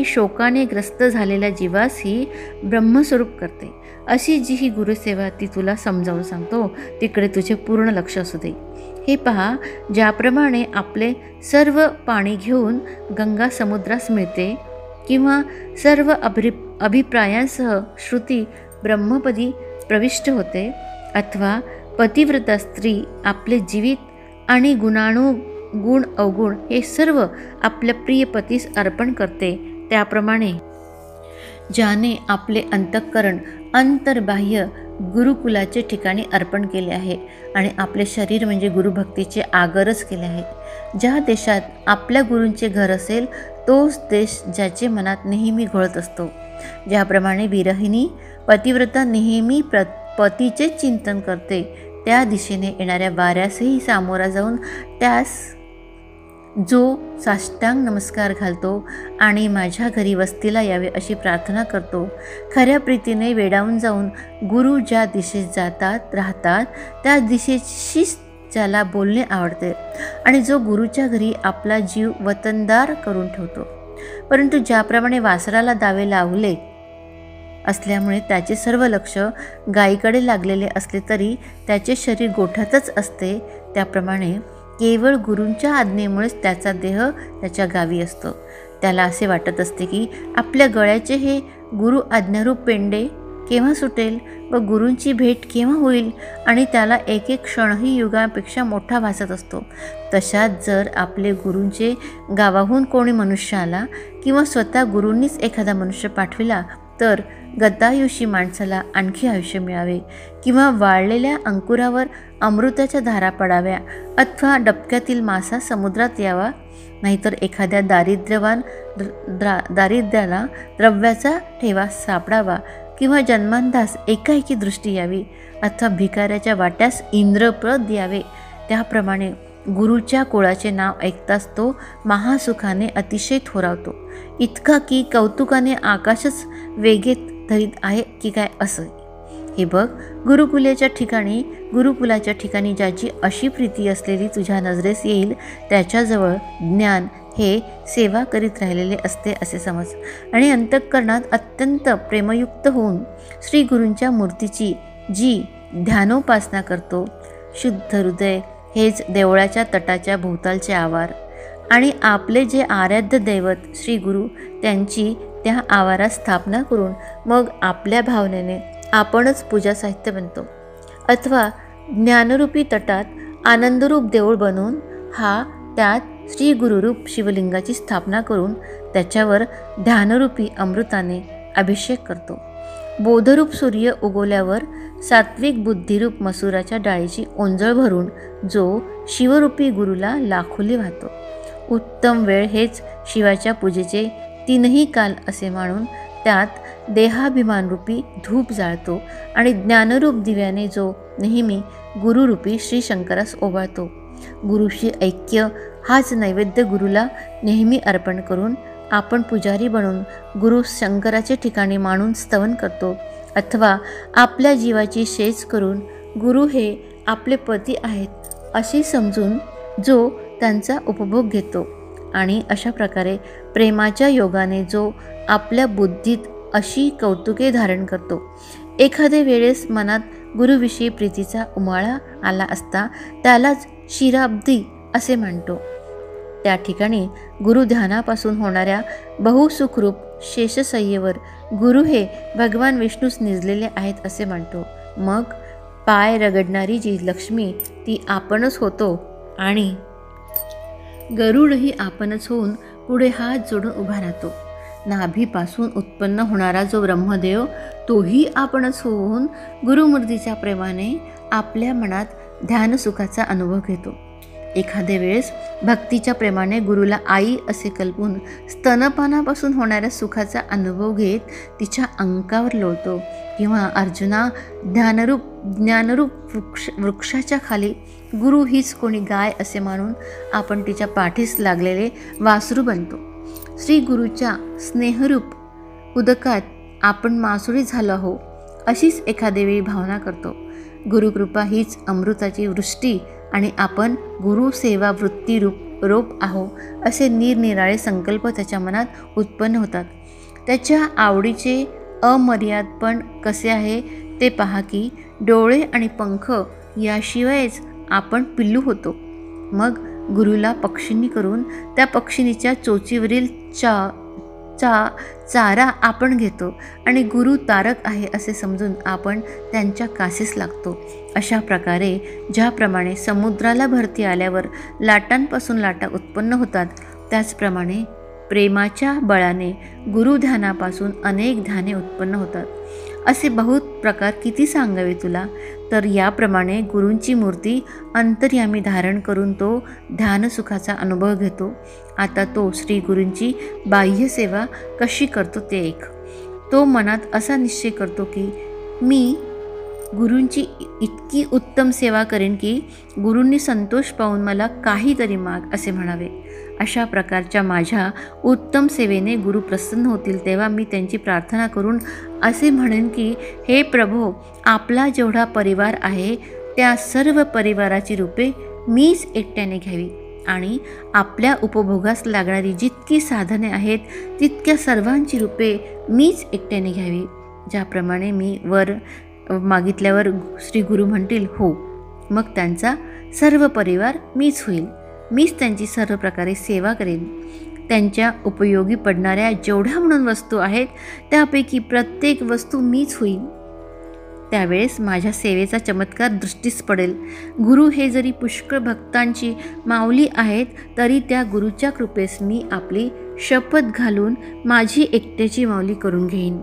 शोकाने ग्रस्त झालेल्या जीवास ही ब्रह्मस्वरूप करते. अशी जी ही गुरुसेवा ती तुला समजावून सांगतो, तिकडे तुझे पूर्ण लक्ष असू दे. हे पहा, ज्याप्रमाणे आपले सर्व पाणी घेऊन गंगा समुद्रास मिळते किंवा सर्व अभिप्रायांसह श्रुती ब्रह्मपदी प्रविष्ट होते, अथवा पतिव्रता स्त्री आपले जीवित आणि गुण अवगुण हे सर्व आपल्या प्रिय पतीस अर्पण करते, त्याप्रमाणे ज्याने आपले अंतःकरण अंतर्बाह्य गुरुकुलाचे ठिकाणी अर्पण केले आहे आणि आपले शरीर म्हणजे गुरुभक्तीचे आगरच केले आहे. ज्या देशात आपल्या गुरूंचे घर असेल तोच देश ज्याचे मनात नेहमी घोळत असतो. ज्याप्रमाणे विरहिणी पतिव्रता नेहमी पतीचे चिंतन करते, त्या दिशेने येणाऱ्या वाऱ्यासही सामोरा जाऊन त्यास जो साष्टांग नमस्कार घालतो आणि माझ्या घरी वस्तीला यावे अशी प्रार्थना करतो, खऱ्या प्रीतीने वेडावून जाऊन गुरु ज्या दिशेत राहतात त्या दिशेशीच ज्याला बोलणे आवडते आणि जो गुरुच्या घरी आपला जीव वतनदार करून ठेवतो. परंतु ज्याप्रमाणे वासराला दावे लावले असल्यामुळे त्याचे सर्व लक्ष गायीकडे लागलेले असले तरी त्याचे शरीर गोठ्यातच असते, त्याप्रमाणे केवळ गुरूंच्या आज्ञेमुळेच त्याचा देह त्याच्या गावी असतो. त्याला असे वाटत असते की आपल्या गळ्याचे हे गुरु आज्ञारूप पेंडे केव्हा सुटेल व गुरूंची भेट केव्हा होईल, आणि त्याला एक एक क्षणही युगापेक्षा मोठा भासत असतो. तशात जर आपले गुरूंचे गावाहून कोणी मनुष्य आला किंवा स्वतः गुरूंनीच एखादा मनुष्य पाठविला तर गतायुषी माणसाला आणखी आयुष्य मिळावे, किंवा वाळलेल्या अंकुरावर अमृताच्या धारा पडाव्या, अथवा डबक्यातील मासा समुद्रात यावा, नाहीतर एखाद्या दारिद्र्याला द्रव्याचा ठेवा सापडावा, किंवा जन्मांधास एकाएकी दृष्टी यावी, अथवा भिकाऱ्याच्या वाट्यास इंद्रप्रद यावे. त्याप्रमाणे गुरुच्या कुळाचे नाव ऐकताच तो महासुखाने अतिशय थोरावतो, इतका की कौतुकाने आकाशच वेगेत धरीत आहे की काय असं. हे बघ, गुरुकुलाच्या ठिकाणी ज्याची अशी प्रीती असलेली तुझ्या नजरेस येईल त्याच्याजवळ ज्ञान हे सेवा करीत राहिलेले असते असे समज, आणि अंतःकरणात अत्यंत प्रेमयुक्त होऊन श्री गुरूंच्या मूर्तीची जी ध्यानोपासना करतो, शुद्ध हृदय हेच देवळाच्या तटाच्या भोवतालचे आवार, आणि आपले जे आराध्य दैवत श्री गुरु त्यांची त्या आवारात स्थापना करून मग आपल्या भावनेने आपणच पूजा साहित्य बनतो, अथवा ज्ञानरूपी तटात आनंदरूप देऊळ बनवून त्यात श्री गुरुरूप शिवलिंगाची स्थापना करून त्याच्यावर ध्यानरूपी अमृताने अभिषेक करतो. बोधरूप सूर्य उगवल्यावर सात्विक बुद्धिरूप मसुराच्या डाळीची ओंजळ भरून जो शिवरूपी गुरुला लाखोली वाहतो. उत्तम वेळ हेच शिवाच्या पूजेचे 3ही काल असे मानून त्यात देहाभिमानरूपी धूप जाळतो, आणि ज्ञानरूप दिव्याने जो नेहमी गुरुरूपी श्री शंकरास ओवाळतो. गुरुशी ऐक्य हाच नैवेद्य गुरुला नेहमी अर्पण करून आपण पुजारी बनून गुरु शंकराचे ठिकाणी मानून स्तवन करतो, अथवा आपल्या जीवाची शेज करून गुरु हे आपले पती आहेत असे समजून जो त्यांचा उपभोग घेतो. आणि अशा प्रकारे प्रेमाच्या योगाने जो आपल्या बुद्धीत अशी कौतुके धारण करतो. एखाद्या वेळेस मनात गुरुविषयी प्रीतीचा उमाळा आला असता त्यालाच शिराब्दी असे म्हणतो. त्या ठिकाणी गुरुध्यानापासून होणाऱ्या बहुसुखरूप शेषसय्येवर गुरु हे भगवान विष्णूच निजलेले आहेत असे म्हणतो. मग पाय रगडणारी जी लक्ष्मी ती आपणच होतो, आणि गरुडही आपणच होऊन पुढे हात जोडून उभा राहतो. नाभीपासून उत्पन्न होणारा जो ब्रह्मदेव तोही आपणच होऊन गुरुमूर्तीच्या प्रेमाने आपल्या मनात ध्यानसुखाचा अनुभव घेतो. एखाद्या वेळेस भक्तीच्या प्रेमाने गुरुला आई असे कल्पून स्तनपानापासून होणाऱ्या सुखाचा अनुभव घेत तिच्या अंकावर लोळतो, किंवा अर्जुना ज्ञानरूप वृक्षाच्या खाली गुरु हीच कोणी गाय असे मानून आपण तिच्या पाठीस लागलेले वासरू बनतो. श्री गुरुच्या स्नेहरूप उदकात आपण मासुळी झालो आहो अशीच एखाद्या वेळी भावना करतो. गुरुकृपा हीच अमृताची वृष्टी, आणि आपण गुरुसेवा वृत्तीरूप रोप आहो असे निरनिराळे संकल्प त्याच्या मनात उत्पन्न होतात. त्याच्या आवडीचे अमर्यादपण कसे आहे ते पहा की डोळे आणि पंख याशिवायच आपण पिल्लू होतो. मग गुरुला पक्षिणी करून त्या पक्षिणीच्या चोचीवरील चारा आपण घेतो, आणि गुरु तारक आहे असे समजून आपण त्यांच्या कासेस लागतो. अशा प्रकारे ज्याप्रमाणे समुद्राला भरती आल्यावर लाटांपासून लाटा उत्पन्न होतात, त्याचप्रमाणे प्रेमाच्या बळाने गुरुध्यानापासून अनेक ध्याने उत्पन्न होतात. असे बहुत प्रकार किती सांगावे तुला. तर याप्रमाणे गुरूंची मूर्ती अंतर्यामी धारण करून तो ध्यानसुखाचा अनुभव घेतो. आता तो श्री गुरूंची बाह्य सेवा कशी करतो ते ऐक. तो मनात असा निश्चय करतो की मी गुरूंची इतकी उत्तम सेवा करेन की गुरूंनी संतोष पाहून मला काहीतरी माग असे म्हणावे. अशा प्रकारच्या माझ्या उत्तम सेवेने गुरु प्रसन्न होतील तेव्हा मी त्यांची प्रार्थना करून असे म्हणेन की हे प्रभो, आपला जेवढा परिवार आहे त्या सर्व परिवाराची रूपे मीच एकट्याने घ्यावी, आणि आपल्या उपभोगास लागणारी जितकी साधने आहेत तितक्या सर्वांची रूपे मीच एकट्याने घ्यावी. ज्याप्रमाणे मी वर मागितल्यावर श्री गुरु म्हणतील हो, मग त्यांचा सर्व परिवार मीच होईल. मीच त्यांची सर्व प्रकारे सेवा करेन. त्यांच्या उपयोगी पडणाऱ्या जेवढ्या म्हणून वस्तू आहेत त्यापैकी प्रत्येक वस्तू मीच होईल. त्यावेळेस माझ्या सेवेचा चमत्कार दृष्टीस पडेल. गुरु हे जरी पुष्कळ भक्तांची माऊली आहेत तरी त्या गुरुच्या कृपेस मी आपली शपथ घालून माझी एकट्याची माऊली करून घेईन.